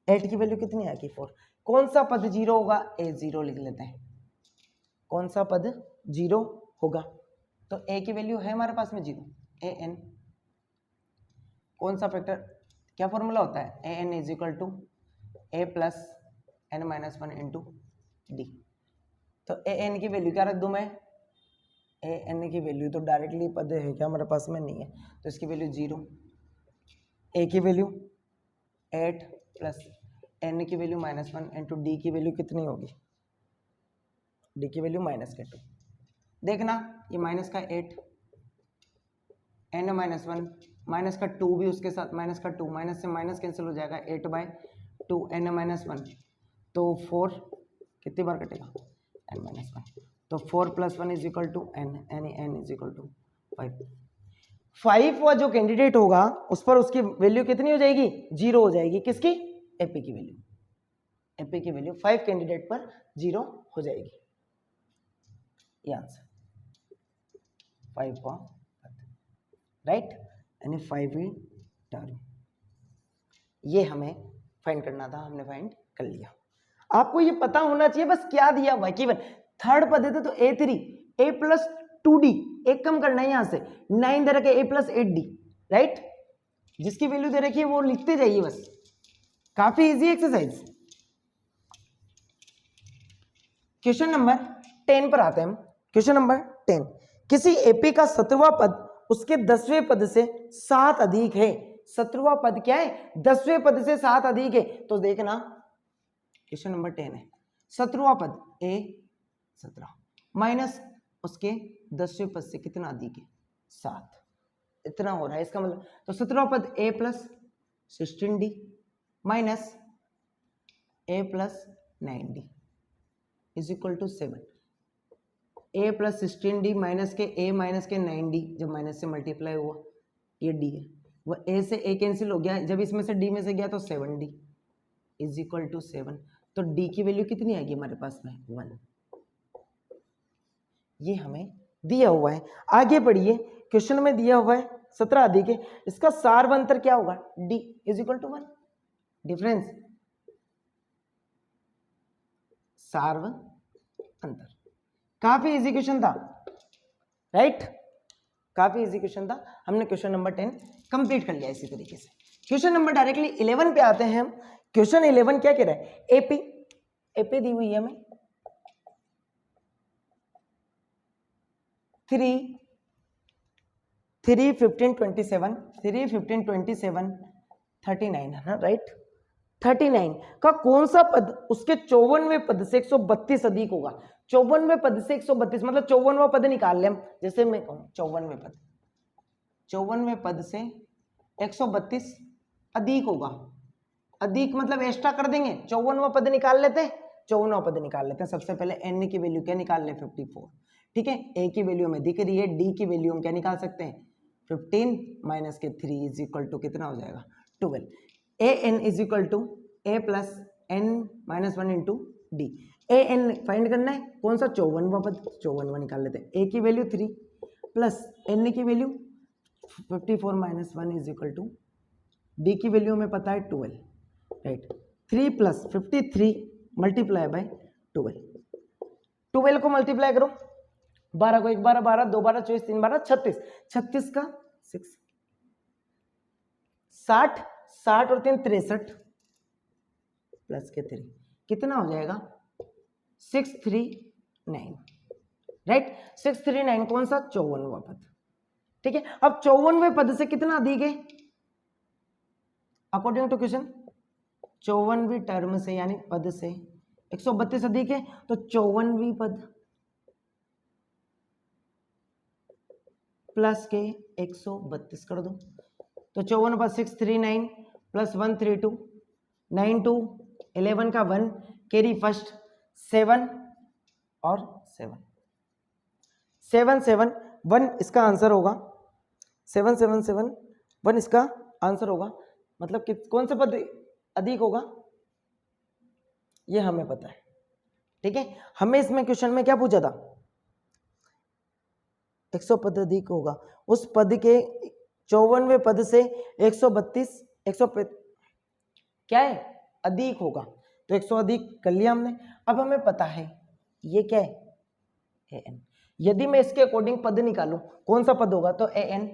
8 की वैल्यू कितनी आएगी 4। कौन सा पद 0 होगा, a0 लिख लेते हैं, कौन सा पद 0 होगा, तो a की वैल्यू है हमारे पास में 0, an, कौन सा फैक्टर, क्या फॉर्मूला होता है, an = a + n - 1 × d, तो an की वैल्यू क्या रख दूं मैं, an की वैल्यू तो डायरेक्टली पद है क्या हमारे पास में नहीं है, तो इसकी वैल्यू 0, a की वैल्यू 8 + n की वैल्यू -1 × d की वैल्यू कितनी होगी, d की वैल्यू -2, देखना ये माइनस का 8, n - 1 माइनस का 2 भी उसके साथ, -2 माइनस से माइनस कैंसिल हो जाएगा, 8/2 n - 1, तो 4 कितनी बार कटेगा, n - 1, तो 4 + 1 = n, यानी n = 5। 5 wa जो कैंडिडेट होगा उस पर उसकी वैल्यू कितनी हो जाएगी, 0 हो जाएगी, किसकी, एपी की वैल्यू, एपी की वैल्यू 5 कैंडिडेट पर 0 हो जाएगी, ये आंसर 5 का राइट, यानी 5 ही टर्म, ये हमें फाइंड करना था, हमने फाइंड कर लिया। आपको ये पता होना चाहिए बस क्या दिया हुआ है, केवल थर्ड पद देते तो a3 a + 2d, एक कम करना है यहां से, 9 दे रखे a + 8d, राइट, जिसकी वैल्यू दे रखी है वो लिखते जाइए बस, काफी इजी एक्सरसाइज। क्वेश्चन नंबर 10 पर आते हैं हम, क्वेश्चन नंबर 10, किसी एपी का 17वां पद उसके 10वें पद से 7 अधिक है, 17वां पद क्या है, 10वें पद से 7 अधिक है, तो देखना क्वेश्चन नंबर 10 है, 17वां पद a 17 माइनस उसके 10वें पद से कितना अधिक है, 7, इतना हो रहा है, इसका मतलब तो 17वां पद a + 16d minus a + 9d = 7, a + 16d minus के a माइनस के 9d, जब माइनस से मल्टीप्लाई हुआ ये d है, वह a से a कैंसिल हो गया, जब इसमें से d में से गया तो 7d = 7, तो d की वैल्यू कितनी आएगी हमारे पास में 1, ये हमें दिया हुआ है। आगे बढ़िए, क्वेश्चन में दिया हुआ है 17 अधिक है, इसका सार्व अंतर क्या होगा, d = 1, डिफरेंस सार्व अंतर, काफी इजी क्वेश्चन था, राइट, काफी इजी क्वेश्चन था, हमने क्वेश्चन नंबर 10 कंप्लीट कर लिया इसी तरीके से। क्वेश्चन नंबर डायरेक्टली 11 पे आते हैं हम, क्वेश्चन 11 क्या कह रहा है, एपी दी हुई है हमें 3 15 27 3 15 27 39 है ना, राइट, 39 का कौन सा पद उसके 54वें पद से 132 अधिक होगा, 54वें पद से 132 मतलब 54वां पद निकाल ले हम, जैसे मैं कहूं 54वें पद से 132 अधिक होगा, अधिक मतलब एक्स्ट्रा कर देंगे, 54वां पद निकाल लेते हैं, 54वां पद निकाल लेते हैं। सबसे पहले n की वैल्यू क्या निकाल ले 54, ठीक है। a की वैल्यू हमें दिख रही है, d की वैल्यू हम क्या निकाल सकते हैं 15 माइनस के 3 इज इक्वल टू कितना हो जाएगा 12। A n is equal to a plus n minus 1 into d. A n find करना है, कौन सा 54वां पद, 54वां निकाल लेते हैं। a की वैल्यू 3 प्लस n की value 54 minus 1 is equal to d की वैल्यू हमें पता है 12, राइट। 3 प्लस 53 मल्टीप्लाई बाय 12, 12 को मल्टीप्लाई करो, 12 को 1 12 12 2 12 24 3 12 36, 36 का 6 60, 60 और 3 63 प्लस के 3 कितना हो जाएगा 639, राइट। 639 कौन सा 54वां पद, ठीक है। अब 54वें पद से कितना अधिक है अकॉर्डिंग टू क्वेश्चन, 54वीं टर्म से यानी पद से 132 अधिक है, तो 54वीं पद प्लस के 132 कर दो, तो 54 पर 639 प्लस 132 9 2 11 का 1 कैरी फर्स्ट 7 और 7 7 7 1 इसका आंसर होगा, 7 7 7 1 इसका आंसर होगा। मतलब कि कौन सा पद अधिक होगा ये हमें पता है, ठीक है। हमें इसमें क्वेश्चन में क्या पूछा था 100 पद अधिक होगा, उस पद के 54वें पद से 132 100 क्या है अधिक होगा, तो 100 अधिक कर लिया हमने। अब हमें पता है ये क्या है an। यदि मैं इसके अकॉर्डिंग पद निकालूं कौन सा पद होगा, तो an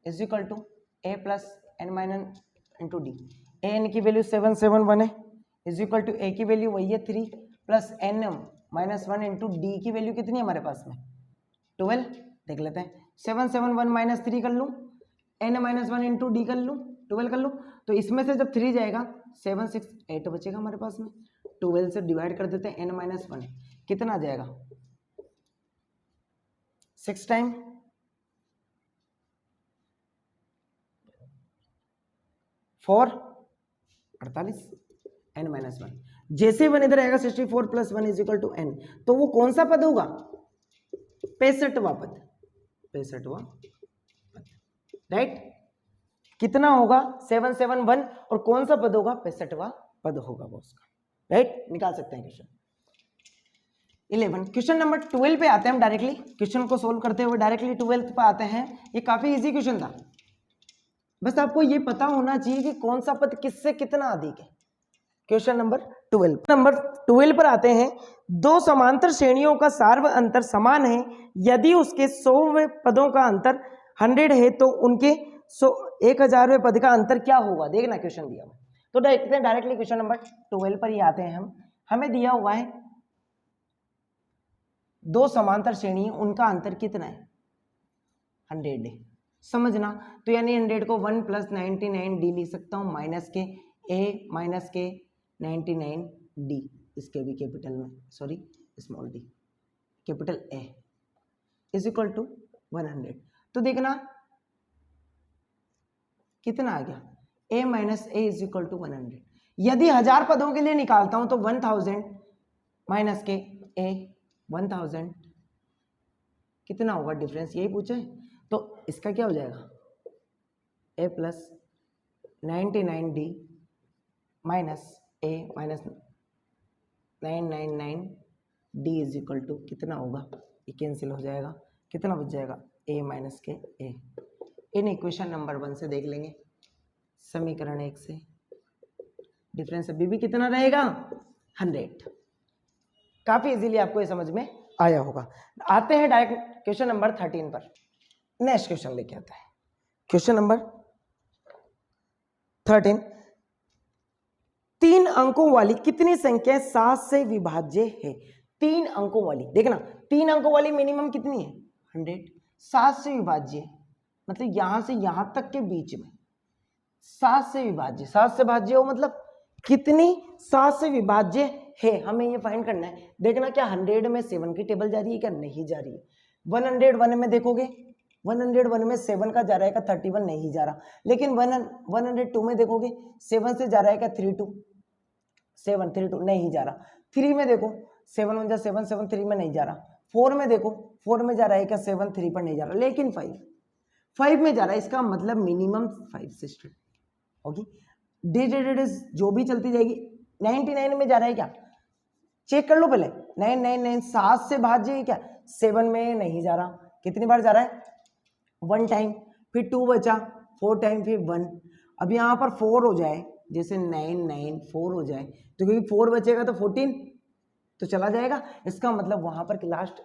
is equal to a plus n minus into d. an की वैल्यू 771 है इज इक्वल टू a की वैल्यू वही है 3 plus n minus 1 into d की वैल्यू कितनी है हमारे पास में 12, देख लेते हैं। 771 माइनस 3 कर लूँ, n माइनस 1 इंटू डी कर लूँ, 12 कर लूँ, तो इसमें से जब 3 जाएगा 7 6 8 बचेगा हमारे पास में। 12 से डिवाइड कर देते हैं n माइनस 1, कितना आ जाएगा 6 टाइम 4 48 n माइनस 1, जैसे 1 इधर आएगा 64 plus 1 is equal to n, तो वो कौन सा पद होगा 65वां पद, 65वां पद, राइट। कितना होगा 771 और कौन सा पद होगा 65वां पद होगा वो उसका, राइट। निकाल सकते हैं क्वेश्चन 11। क्वेश्चन नंबर 12 पे आते हैं हम डायरेक्टली, क्वेश्चन को सोल्व करते हुए डायरेक्टली 12 पे आते हैं। ये काफी इजी क्वेश्चन था, बस आपको ये पता होना चाहिए कि कौन सा पद किससे कितना अधिक है। क्वेश्चन नंबर 12 पर आते हैं। दो समांतर श्रेणियों का सार्व अंतर समान है, यदि उसके 100वें पदों का अंतर 100 है तो उनके 1000वें पद का अंतर क्या होगा। देखना क्वेश्चन दिया हुआ, तो देखते हैं डायरेक्टली क्वेश्चन नंबर 12 पर ही आते हैं हम। हमें दिया हुआ है दो समांतर श्रेणी, उनका अंतर कितना है 100 है, समझना। तो यानी 100 को 1 प्लस 99 डी लिख सकता हूँ, माइनस के a माइनस के 99 डी, इसके भी कैपिटल में, sorry small d, capital A is equal to 100। तो देखना कितना आ गया a minus a is equal to 100। यदि 1000 पदों के लिए निकालता हूं तो 1000 माइनस के a 1000 कितना होगा डिफरेंस, यही पूछे। तो इसका क्या हो जाएगा a plus 99 d minus a minus 999 d is equal to कितना होगा, ये कैंसिल हो जाएगा, कितना बच जाएगा a माइनस के a। इन इक्वेशन नंबर 1 से देख लेंगे, समीकरण 1 से डिफरेंस अभी भी कितना रहेगा 100। काफी इजीली आपको ये समझ में आया होगा। आते हैं डायरेक्ट क्वेश्चन नंबर 13 पर। नेक्स्ट क्वेश्चन लेके आता है क्वेश्चन नंबर 13। 3 अंकों वाली कितनी संख्या 7 से विभाज्य है। 3 अंकों वाली, देखना 3 अंकों वाली मिनिमम कितनी है 100, 7 से विभाज्य मतलब यहां से यहां तक के बीच में 7 से विभाज्य, 7 से भाज्य हो मतलब कितनी 7 से विभाज्य है, हमें ये फाइंड करना है। देखना क्या 100 में 7 की टेबल जा रही है क्या, नहीं जा रही है। 101 में देखोगे 101 में 7 का जा रहा है क्या 31 नहीं जा रहा, लेकिन 102 में देखोगे 7 से जा रहा है क्या 32, 7 32 नहीं जा रहा। 3 में देखो 7 1 जा 7 7 3 में नहीं जा रहा। 4 में देखो 4 में जा रहा है क्या 7 3 पर नहीं जा रहा, लेकिन 5 में जा रहा है, इसका मतलब मिनिमम 5 से स्टार्ट होगी। डिजिट जो भी चलती जाएगी। 99 में जा रहा है क्या, चेक कर लो पहले। 999 7 से भाज्य क्या 7 में नहीं जा रहा, कितनी बार जा रहा है 1 टाइम, फिर 2 बचा 4 टाइम, फिर 1। अब यहाँ पर 4 हो जाए, जैसे 994 हो जाए तो क्योंकि 4 बचेगा तो 14 तो चला जाएगा, इसका मतलब वहां पर लास्ट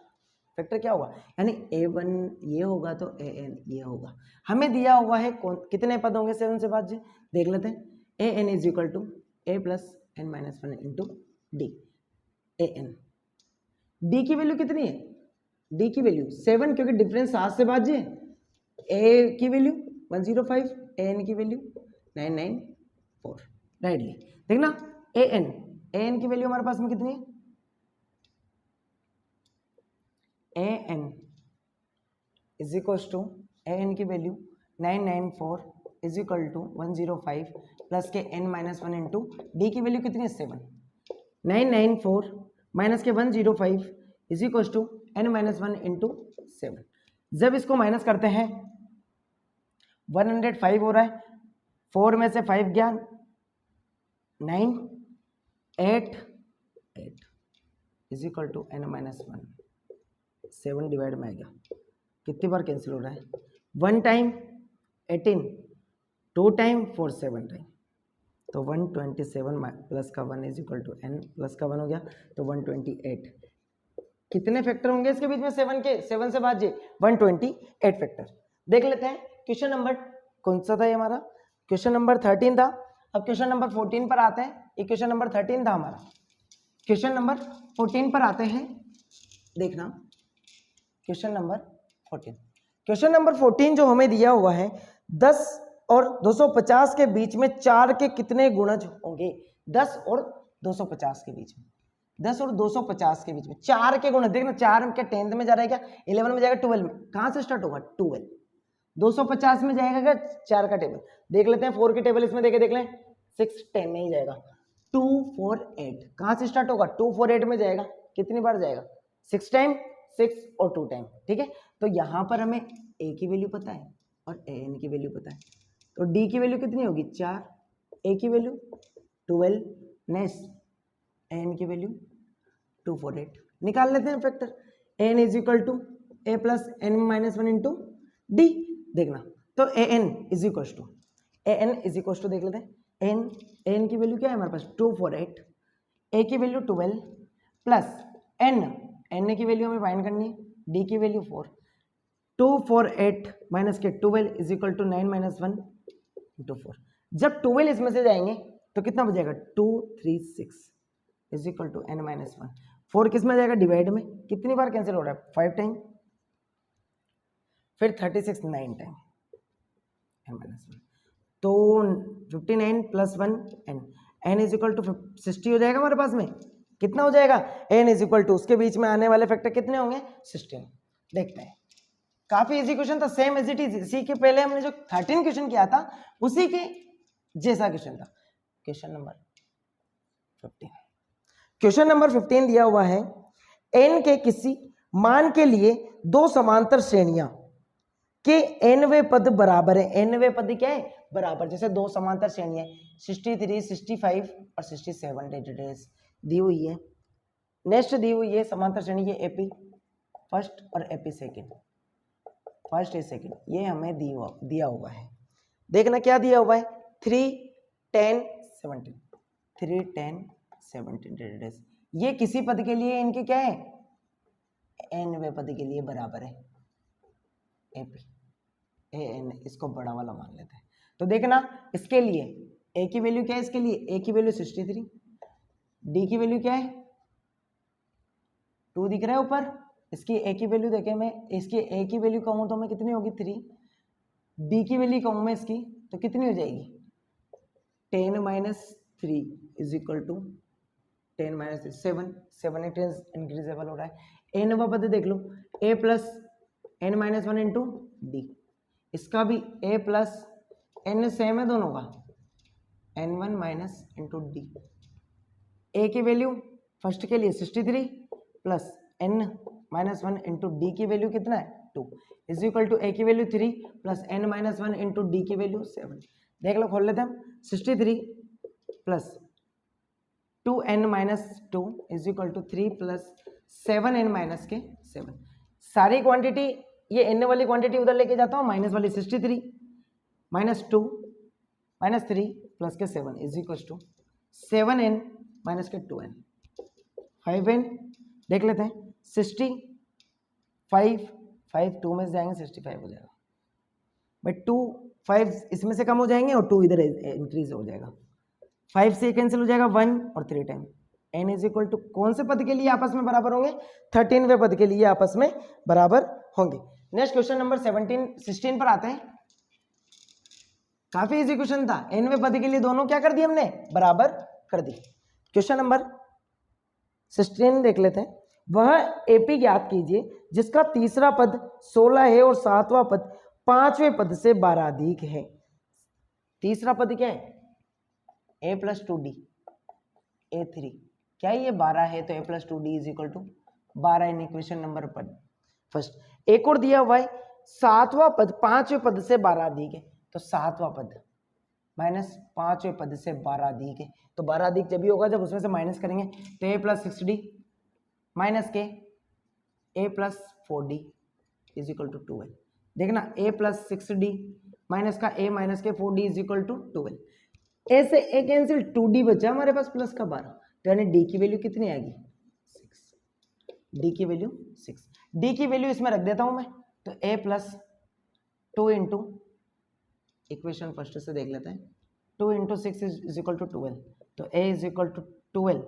फैक्टर क्या होगा, यानी a1 ये होगा तो an ये होगा। हमें दिया हुआ है कितने पद होंगे 7 से भाज्य, देख लेते हैं। an is equal to a plus n minus 1 into d. an d की वैल्यू कितनी है, d की वैल्यू 7 क्योंकि डिफरेंस 7 से भाज्य है। a की वैल्यू 105, an की वैल्यू 994, राइटली देखना। an की वैल्यू हमारे पास में कितनी है, an is equal to an की value 994 is equal to 105 plus के n माइनस 1 इंटू डी की वैल्यू कितनी है 7। 994 माइनस के 105 is equal to n minus 1 into 7। जब इसको माइनस करते हैं 105 हो रहा है, 4 में से 5 गया 9, 8 is equal to n minus 1, 7 divide में आएगा, कितनी बार कैंसिल हो रहा है 1 टाइम 18, 2 टाइम 4 7 टाइम, तो 127 प्लस का 1 is equal to n plus का 1 हो गया तो 128। कितने फैक्टर होंगे इसके बीच में 7 के, 7 से भाज्य 128 फैक्टर। देख लेते हैं क्वेश्चन नंबर कौन सा था ये हमारा, क्वेश्चन नंबर 13 था। अब क्वेश्चन नंबर 14 पर आते हैं, ये क्वेश्चन नंबर 13 था हमारा, क्वेश्चन नंबर 14 पर आते हैं। देखना क्वेश्चन नंबर 14, क्वेश्चन नंबर 14 जो हमें दिया हुआ है 10 और 250 के बीच में 4 के कितने गुणज होंगे। 10 और 250 के बीच में, 10 और 250 के बीच में 4 के गुणज। देखना 4 क्या 10th में जा रहा है क्या 11 में जाएगा 12 में, कहां से स्टार्ट होगा 12, 250 में जाएगा क्या 4 का टेबल देख लेते हैं, 4 के टेबल इसमें देख लें 6 10 में ही जाएगा। 2 4 8 कहां से स्टार्ट होगा 2 4 8 में जाएगा, कितनी बार जाएगा 6 टाइम 6 और 2 टाइम, ठीक है। तो यहां पर हमें a की वैल्यू पता है और an की वैल्यू पता है, तो d की वैल्यू कितनी होगी 4, a की वैल्यू 12, नेक्स्ट an की वैल्यू 248। निकाल लेते हैं factor, n is equal to a plus n minus 1 into d. देखना तो an इज इक्वल टू देख लेते हैं, n की वैल्यू क्या है हमारे पास 248, a की वैल्यू 12 प्लस n की वैल्यू हमें फाइंड करनी है, d की वैल्यू 4, 248 माइनस के 12 is equal to 9 minus 1 into 4। जब 12 इसमें से जाएंगे तो कितना बचेगा 236 is equal to n minus 1। 4 किस में जाएगा डिवाइड में, कितनी बार कैंसिल हो रहा है 5 टाइम, फिर 36 9 टाइम n माइनस 1, तो 59 plus 1 n is equal to 60 हो जाएगा हमारे पास में। कितना हो जाएगा n इज इक्वल टू, उसके बीच में आने वाले फैक्टर कितने होंगे 16। देखते हैं, काफी इजी क्वेश्चन था, सेम एज इट इज इसी के पहले हमने जो 13 क्वेश्चन किया था उसी के जैसा क्वेश्चन था। क्वेश्चन नंबर 15, क्वेश्चन नंबर 15 दिया हुआ है n के किसी मान के लिए दो समांतर श्रेणियां के nवें पद बराबर है। nवें पद क्या है बराबर, जैसे दो समांतर श्रेणियां 63 65 और 67 दी हुई है। नेक्स्ट दी हुई है समांतर श्रेणी ये एपी फर्स्ट और AP second, first A second, ये हमें दिया हुआ है। देखना क्या दिया हुआ है 3 10 17, 3 10 17 ये किसी पद के लिए इनके क्या है nवें पद के लिए बराबर है एपी एन, इसको बड़ा वाला मान लेते हैं। तो देखना इसके लिए a की वैल्यू क्या है, इसके लिए a की वैल्यू 63, d की वैल्यू क्या है 2 दिख रहा है ऊपर, इसकी a की वैल्यू देखें मैं, इसकी a की वैल्यू कहूँ तो मैं कितनी होगी 3, d की वैल्यू कहूँ मैं इसकी तो कितनी हो जाएगी 10 minus 3 is equal to 10 minus 7, 7 इंक्रीजेबल हो रहा है। n वा पद देख लो a plus n minus 1 into d. इसका भी ए प्लस एन सेम है दोनों का, n1 माइनस इंटू डी। ए की वैल्यू फर्स्ट के लिए 63 plus n minus 1 into d की वैल्यू कितना है 2 इज इक्वल टू ए की value 3 plus n minus 1 into d की वैल्यू 7। देख लो, खोल लेते हैं। 63 plus 2n minus 2 is equal to 3 plus 7n minus के 7। सारी क्वांटिटी ये n वाली क्वांटिटी उधर लेके जाता हूँ, माइनस वाली 63 माइनस 2 माइनस 3 प्लस के 7 is equal to 7n minus के 2n 5n। देख लेते हैं 65 5 2 में से जाएंगे 65 हो जाएगा भाई। 2 5 इसमें से कम हो जाएंगे और 2 इधर इंक्रीज हो जाएगा। 5 से कैंसिल हो जाएगा 1 और 3 time n is equal to कौन से पद के लिए आपस में बराबर होंगे 13वें पद के लिए आपस में बराबर होंगे। नेक्स्ट क्वेश्चन नंबर 16 पर आते हैं। काफी इजी क्वेश्चन था। nवें पद के लिए दोनों क्या कर दिए हमने बराबर कर दी। क्वेश्चन नंबर 16 देख लेते हैं। वह एपी ज्ञात कीजिए जिसका तीसरा पद 16 है और सातवां पद 5वें पद से 12 अधिक है। तीसरा पद क्या है a प्लस 2d a3, क्या ये 12 है तो a plus 2d is equal to 12 in equation number पद फर्स्ट। एक और दिया हुआ है सातवां पद 5वें पद से 12 अधिक है, तो सातवां पद माइनस 5वें पद से 12 अधिक है, तो 12 अधिक जब भी होगा जब उसमें से माइनस करेंगे, तो a प्लस 6d माइनस के a plus 4d is equal to 12। देखना a प्लस 6d माइनस का a माइनस के 4d is equal to 12। a से a कैंसिल 2d बचा हमारे पास प्लस का 12, तो यानी d की वैल्यू कितनी आएगी 6। d की वैल्यू 6, d की वैल्यू इसमें रख देता हूं मैं, तो a plus 2 into equation first से देख लेते हैं 2 इंटू 6 इज इक्वल टू 12, तो a इज इक्वल टू 12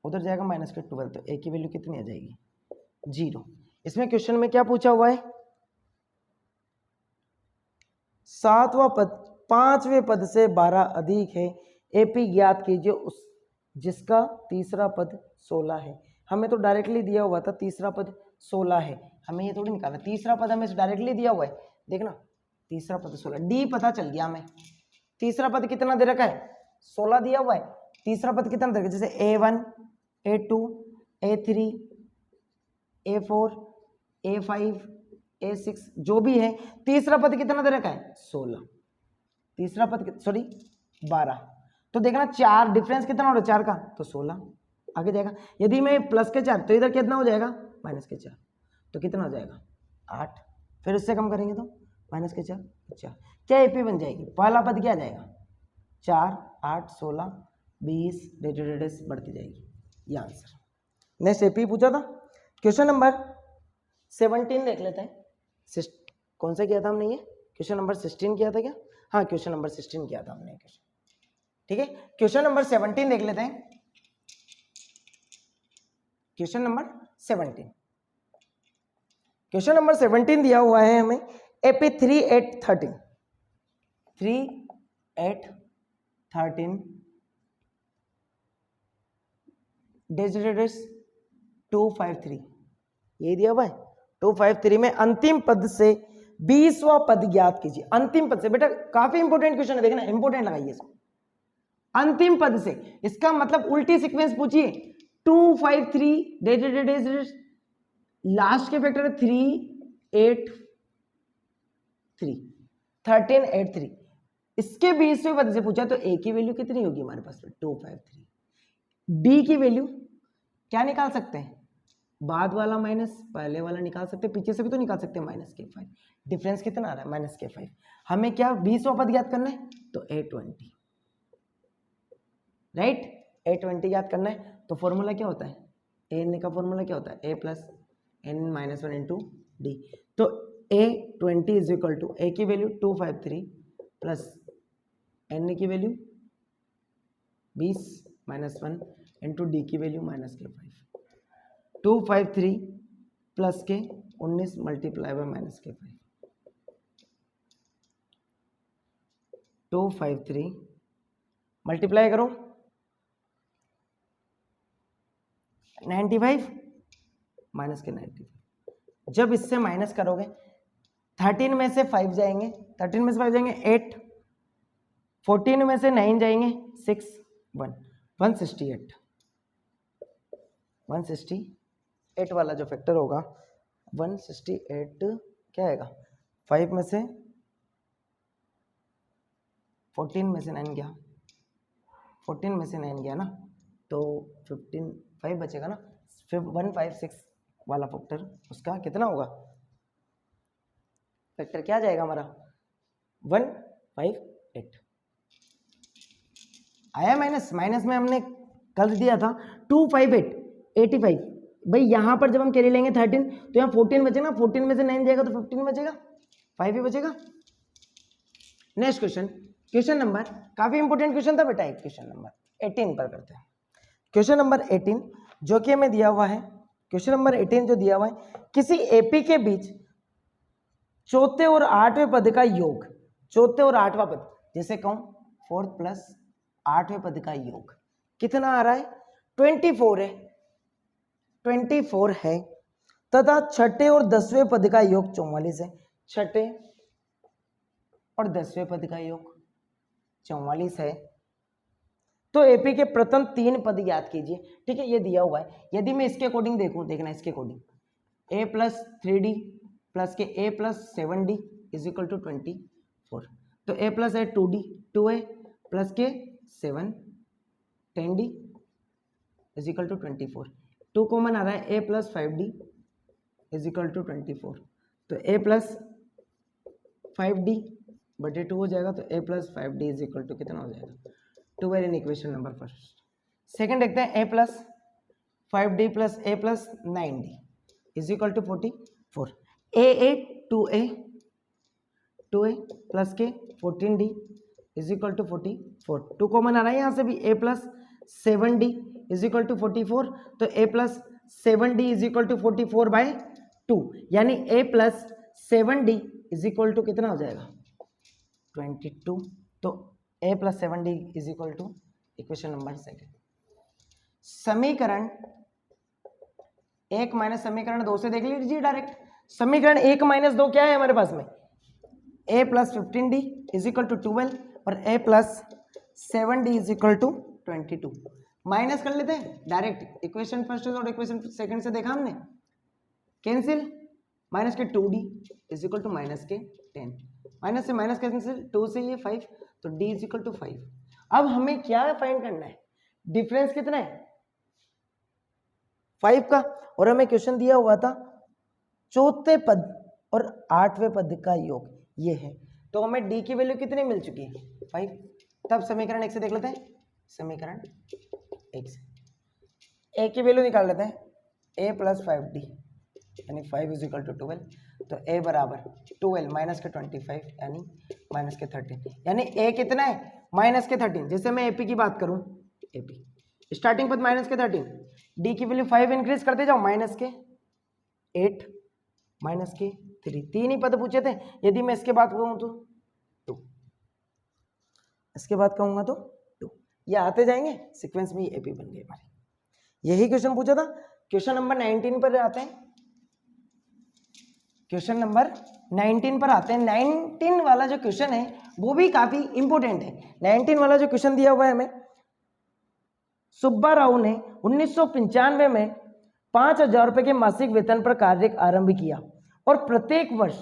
उधर जाएगा माइनस के 12, तो a की वैल्यू कितनी आ जाएगी 0। इसमें क्वेश्चन में क्या पूछा हुआ है सातवां पद 5वें पद से 12 अधिक है, एपी ज्ञात कीजिए उस जिसका तीसरा पद 16 है। हमें तो डायरेक्टली दिया हुआ था तीसरा पद 16 है, हमें ये थोड़ी निकालना, तीसरा पद हमें डायरेक्टली दिया हुआ है। देखना तीसरा पद 16, डी पता चल गया हमें। तीसरा पद कितना दे रखा है 16 दिया हुआ है, तीसरा पद कितना दे रखा है जैसे a1 a2 a3 a4 a5 a6 जो भी है, तीसरा पद कितना दे रखा है 16, तीसरा पद सॉरी 12, तो देखना 4 डिफरेंस कितना हो रहा है 4 का, तो 16 आगे जाएगा। यदि मैं प्लस के 4 तो इधर कितना हो जाएगा माइनस के 4, तो कितना हो जाएगा 8, फिर उससे कम करेंगे तो माइनस के 4 4, क्या एपी बन जाएगी, पहला पद क्या जाएगा 4 8 16 20 डेस बढ़ती जाएगी, ये आंसर। नेक्स्ट एपी पूछा था। क्वेश्चन नंबर 17 देख लेते हैं। कौन सा किया था हमने, ये क्वेश्चन नंबर 16 किया था क्या, हाँ क्वेश्चन नंबर 16 किया था हमने क्वेश्चन, ठीक है। क्वेश्चन नंबर 17 देख लेते हैं। क्वेश्चन नंबर 17, क्वेश्चन नंबर 17 दिया हुआ है हमें एपी 3 8 13 3 8 13 डेजिटेडस 253, ये दिया हुआ है 253 में अंतिम पद से 20वां पद ज्ञात कीजिए। अंतिम पद से, बेटा काफी इंपोर्टेंट क्वेश्चन है, देखना इंपोर्टेंट लगाइए इसको। अंतिम पद से इसका मतलब उल्टी सीक्वेंस पूछिए, 253 डेजिटेडस लास्ट के फैक्टर है 3 8 3 13 8 3, इसके 20वें पद से पूछा तो a की वैल्यू कितनी होगी हमारे पास 253। d की वैल्यू क्या निकाल सकते हैं, बाद वाला माइनस पहले वाला निकाल सकते हैं, पीछे से भी तो निकाल सकते हैं माइनस के 5, डिफरेंस कितना आ रहा है माइनस के 5। हमें क्या 20वां पद ज्ञात करना है, तो a20 राइट, a20 ज्ञात करना है। तो फॉर्मूला क्या होता है, a का फॉर्मूला क्या होता है a plus n minus 1 into d, तो a20 is equal to a की वैल्यू 253 प्लस n की वैल्यू 20 माइनस 1 इंटू डी की वैल्यू माइनस के 5, 253 प्लस के 19 मल्टीप्लाई बाय माइनस के 5, 253 मल्टीप्लाई करो 95 माइनस के 95, जब इससे माइनस करोगे 13 में से 5 जाएंगे, 13 में से 5 जाएंगे 8, 14 में से 9 जाएंगे 6, 1, 168 वाला जो फैक्टर होगा 168 क्या आएगा, 5 में से 14 में से 9 गया, 14 में से 9 गया ना, तो 15 5 बचेगा ना, 156 वाला फैक्टर उसका कितना होगा, फैक्टर क्या जाएगा हमारा 158 आया। माइनस में हमने कल दिया था 258 85। भाई यहाँ पर जब हम कैरी लेंगे 13 तो यहाँ 14 बचेगा, 14 में से 9 जाएगा तो 15 बचेगा, 5 ही बचेगा। नेक्स्ट क्वेश्चन, क्वेश्चन नंबर काफी इंपोर्टेंट क्वेश्चन था बेटा, एक क्वेश्चन नंबर 18 पर करते हैं। क्वेश्चन नंबर 18 जो कि हमें दिया हुआ है, क्वेश्चन नंबर 18 जो दिया हुआ है, किसी एपी के बीच चौथे और आठवें पद का योग, चौथे और आठवां पद, जैसे कहूं 4 प्लस 8वें पद का योग कितना आ रहा है, 24 है, 24 है, तथा छठे और 10वें पद का योग 44 है। छठे और 10वें पद का योग 44 है। तो एपी के प्रथम 3 पद याद कीजिए, ठीक है, ये दिया हुआ है। यदि मैं इसके अकॉर्डिंग देखूं, देखना इसके according, a plus 3d plus के a plus 7d is equal to 24, तो a प्लस है 2d 2a प्लस के 7 10d is equal to 24, 2 common आ रहा है, a plus 5d is equal to 24, तो a प्लस 5d बटे 2 हो जाएगा, तो a plus 5d is equal to कितना हो जाएगा 12 in equation number first. Second देखते हैं, a plus 5d plus a plus 9d is equal to 44, a 2a plus के 14d is equal to 44, 2 common आ रहा है यहाँ से भी, a plus 7d is equal to 44, तो a plus 7d is equal to 44 by 2, यानी a plus 7d is equal to कितना हो जाएगा 22, तो a plus 7d is equal to equation number second. समीकरण 1 माइनस समीकरण 2 से देख लीजिए डायरेक्ट, समीकरण 1 माइनस 2 क्या है हमारे पास में, a plus 15d is equal to 12 और a plus 7d is equal to 22। Minus कर लेते हैं डायरेक्ट, इक्वेशन फर्स्ट और इक्वेशन सेकंड से देखा हमने, कैंसिल, माइनस के 2d is equal to minus के 10, माइनस से माइनस कैंसिल, 2 से ये 5, तो d इज इक्वल टू 5। अब हमें क्या फाइंड करना है, डिफरेंस कितना है 5 का, और हमें क्वेश्चन दिया हुआ था चौथे पद और 8वें पद का योग ये है, तो हमें d की वैल्यू कितनी मिल चुकी है 5। तब समीकरण 1 से देख लेते हैं, समीकरण 1 से a की वैल्यू निकाल लेते हैं, a प्लस 5d यानी 5 इज इक्वल टू 12, तो a बराबर 12 माइनस के 25 यानी माइनस के 13, यानी a कितना है माइनस के 13। जैसे मैं AP की बात करूं, AP स्टार्टिंग पद माइनस के 13, d की वैल्यू 5 इंक्रीज करते जाओ, माइनस के 8 माइनस के 3, 3 ही पद पूछे थे। यदि मैं इसके बाद कहूँ तो 2, इसके बाद कहूंगा तो 2, ये आते जाएंगे सीक्वेंस में, AP बन गए हमारे। यही क्वेश्चन पूछा था। क्वेश्चन नंबर 19 पर आते हैं, क्वेश्चन नंबर 19 पर आते हैं। 19 वाला जो क्वेश्चन है वो भी काफी इंपोर्टेंट है। 19 वाला जो क्वेश्चन दिया हुआ है हमें, सुब्बा राव ने 1995 में 5,000 रुपए के मासिक वेतन पर कार्य आरंभ किया और प्रत्येक वर्ष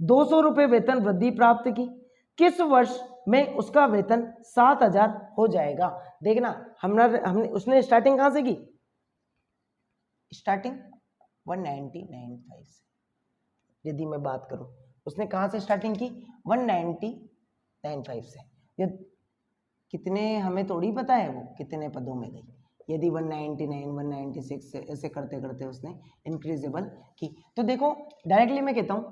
200 रुपए वेतन वृद्धि प्राप्त की। किस वर्ष में उसका वेतन 7,000 हो जाएगा। देखना हमने उसने स्टार्टिंग कहां से की, स्टार्टिंग 199.5 से। यदि मैं बात करूं उसने कहां से स्टार्टिंग की 199.5 से। ये कितने हमें थोड़ी पता है वो कितने पदों में गई। यदि 199 196 से ऐसे करते करते उसने इंक्रीजेबल की, तो देखो डायरेक्टली मैं कहता हूं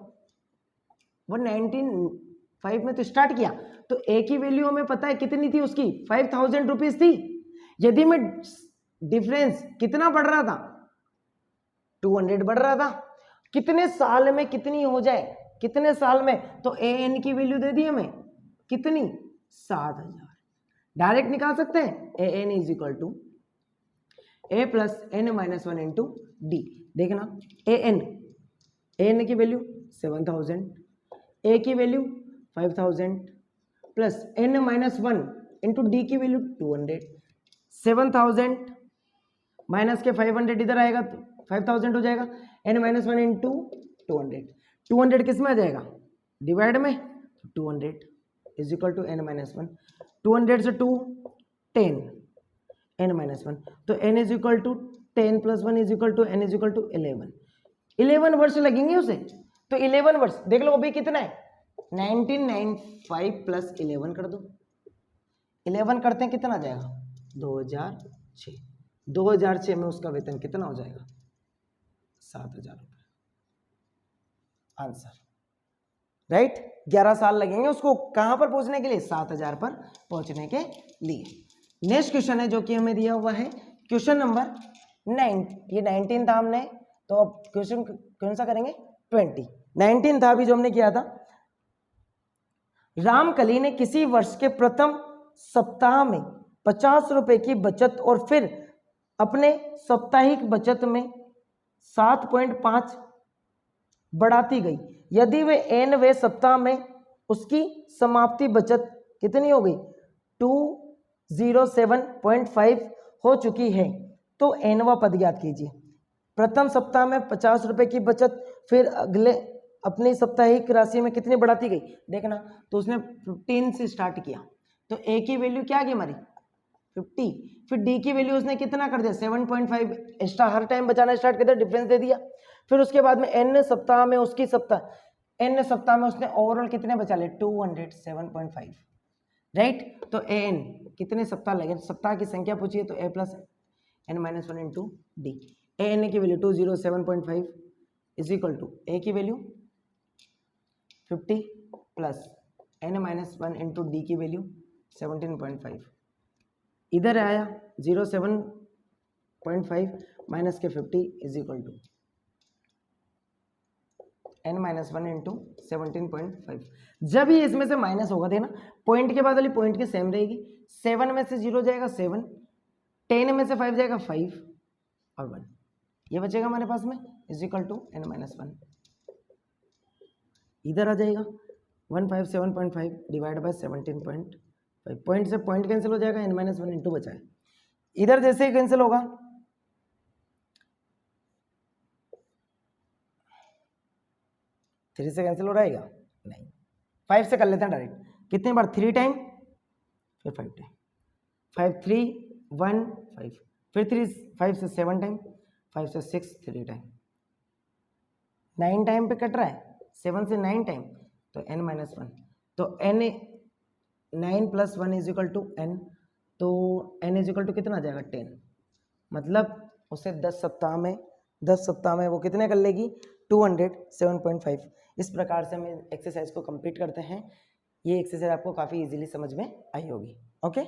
195 में तो स्टार्ट किया, तो ए की वैल्यू हमें पता है कितनी थी उसकी 5,000 रुपीज थी। यदि मैं डिफरेंस कितना बढ़ रहा था 200 बढ़ रहा था, कितने साल में कितनी हो जाए, कितने साल में, तो ए एन की वैल्यू दे दी हमें कितनी 7,000। डायरेक्ट निकाल सकते हैं a n is equal to a plus n minus 1 into d. देखना ए एन की वैल्यू 7,000 ए की value 5000 plus n minus 1 into d की वैल्यू 200, 7000 माइनस के 500 इधर आएगा तो 5000 हो जाएगा, n माइनस 1 इंटू 200, 200 किस में आ जाएगा डिवाइड में, 200 is equal to n minus 1, 200 से 2 10 n माइनस 1, तो n is equal to 10 plus 1 is equal to n is equal to 11 वर्ष लगेंगे उसे, तो 11 वर्ष देख लो अभी कितना है 1995 प्लस 11 कर दो, 11 करते हैं कितना आ जाएगा 2006, 2006 में उसका वेतन कितना हो जाएगा 7000 रुपये, आंसर राइट। 11 साल लगेंगे उसको कहां पर पहुंचने के लिए 7000 पर पहुंचने के लिए। नेक्स्ट क्वेश्चन है जो कि हमें दिया हुआ है क्वेश्चन नंबर 9, ये 19 था हमने, तो अब क्वेश्चन कौन सा करेंगे 20, 19 था अभी जो हमने किया था। रामकली ने किसी वर्ष के प्रथम सप्ताह में 50 रुपए की बचत और फिर अपने साप्ताहिक बचत में 7.5 बढ़ाती गई, यदि वे nवें सप्ताह में उसकी समाप्ति बचत कितनी हो गई 207.5 हो चुकी है, तो nवां पद ज्ञात कीजिए। प्रथम सप्ताह में 50 रुपए की बचत, फिर अगले अपनी साप्ताहिक राशि में कितनी बढ़ाती गई देखना, तो उसने 15 से स्टार्ट किया, तो a की वैल्यू क्या आ गई हमारी 50, फिर d की वैल्यू उसने कितना कर दिया 7.5 एक्स्ट्रा, हर टाइम बचाना स्टार्ट कर दिया, डिफरेंस दे दिया। फिर उसके बाद में n सप्ताह में उसकी n सप्ताह में उसने ओवरऑल कितने बचा ले 207.5 राइट। तो an कितने सप्ताह लगे, सप्ताह की संख्या पूछिए तो a plus n minus 1 into d, an की value 207.5 is equal to a की value 50 plus n minus 1 into d की वैल्यू 17.5, इधर आया 07.5 माइनस के 50 is equal to n minus 1 into 17.5। जब ही इसमें से माइनस होगा देना, पॉइंट के बाद वाली पॉइंट की सेम रहेगी, 7 में से 0 जाएगा 7, 10 में से 5 जाएगा 5 और 1, ये बचेगा हमारे पास में is equal to n minus 1, इधर आ जाएगा 157.5 डिवाइड बाय 17.5, पॉइंट से पॉइंट कैंसिल हो जाएगा, n माइनस 1 इंटू बचा है, इधर जैसे ही कैंसिल होगा 3 से कैंसिल हो रहेगा नहीं, 5 से कर लेते हैं डायरेक्ट, कितनी बार 3 टाइम फिर 5 टाइम, 5 3 1 5, फिर 3 5 से 7 टाइम, 5 से 6 3 टाइम, 9 टाइम पे कट रहा है, 7 से 9 टाइम तो n माइनस 1, तो n 9 plus 1 is equal to n, तो n इज इक्वल टू कितना आ जाएगा 10, मतलब उसे 10 सप्ताह में वो कितने कर लेगी 207.5। इस प्रकार से हम एक्सरसाइज को कंप्लीट करते हैं, ये एक्सरसाइज आपको काफ़ी इजीली समझ में आई होगी। ओके।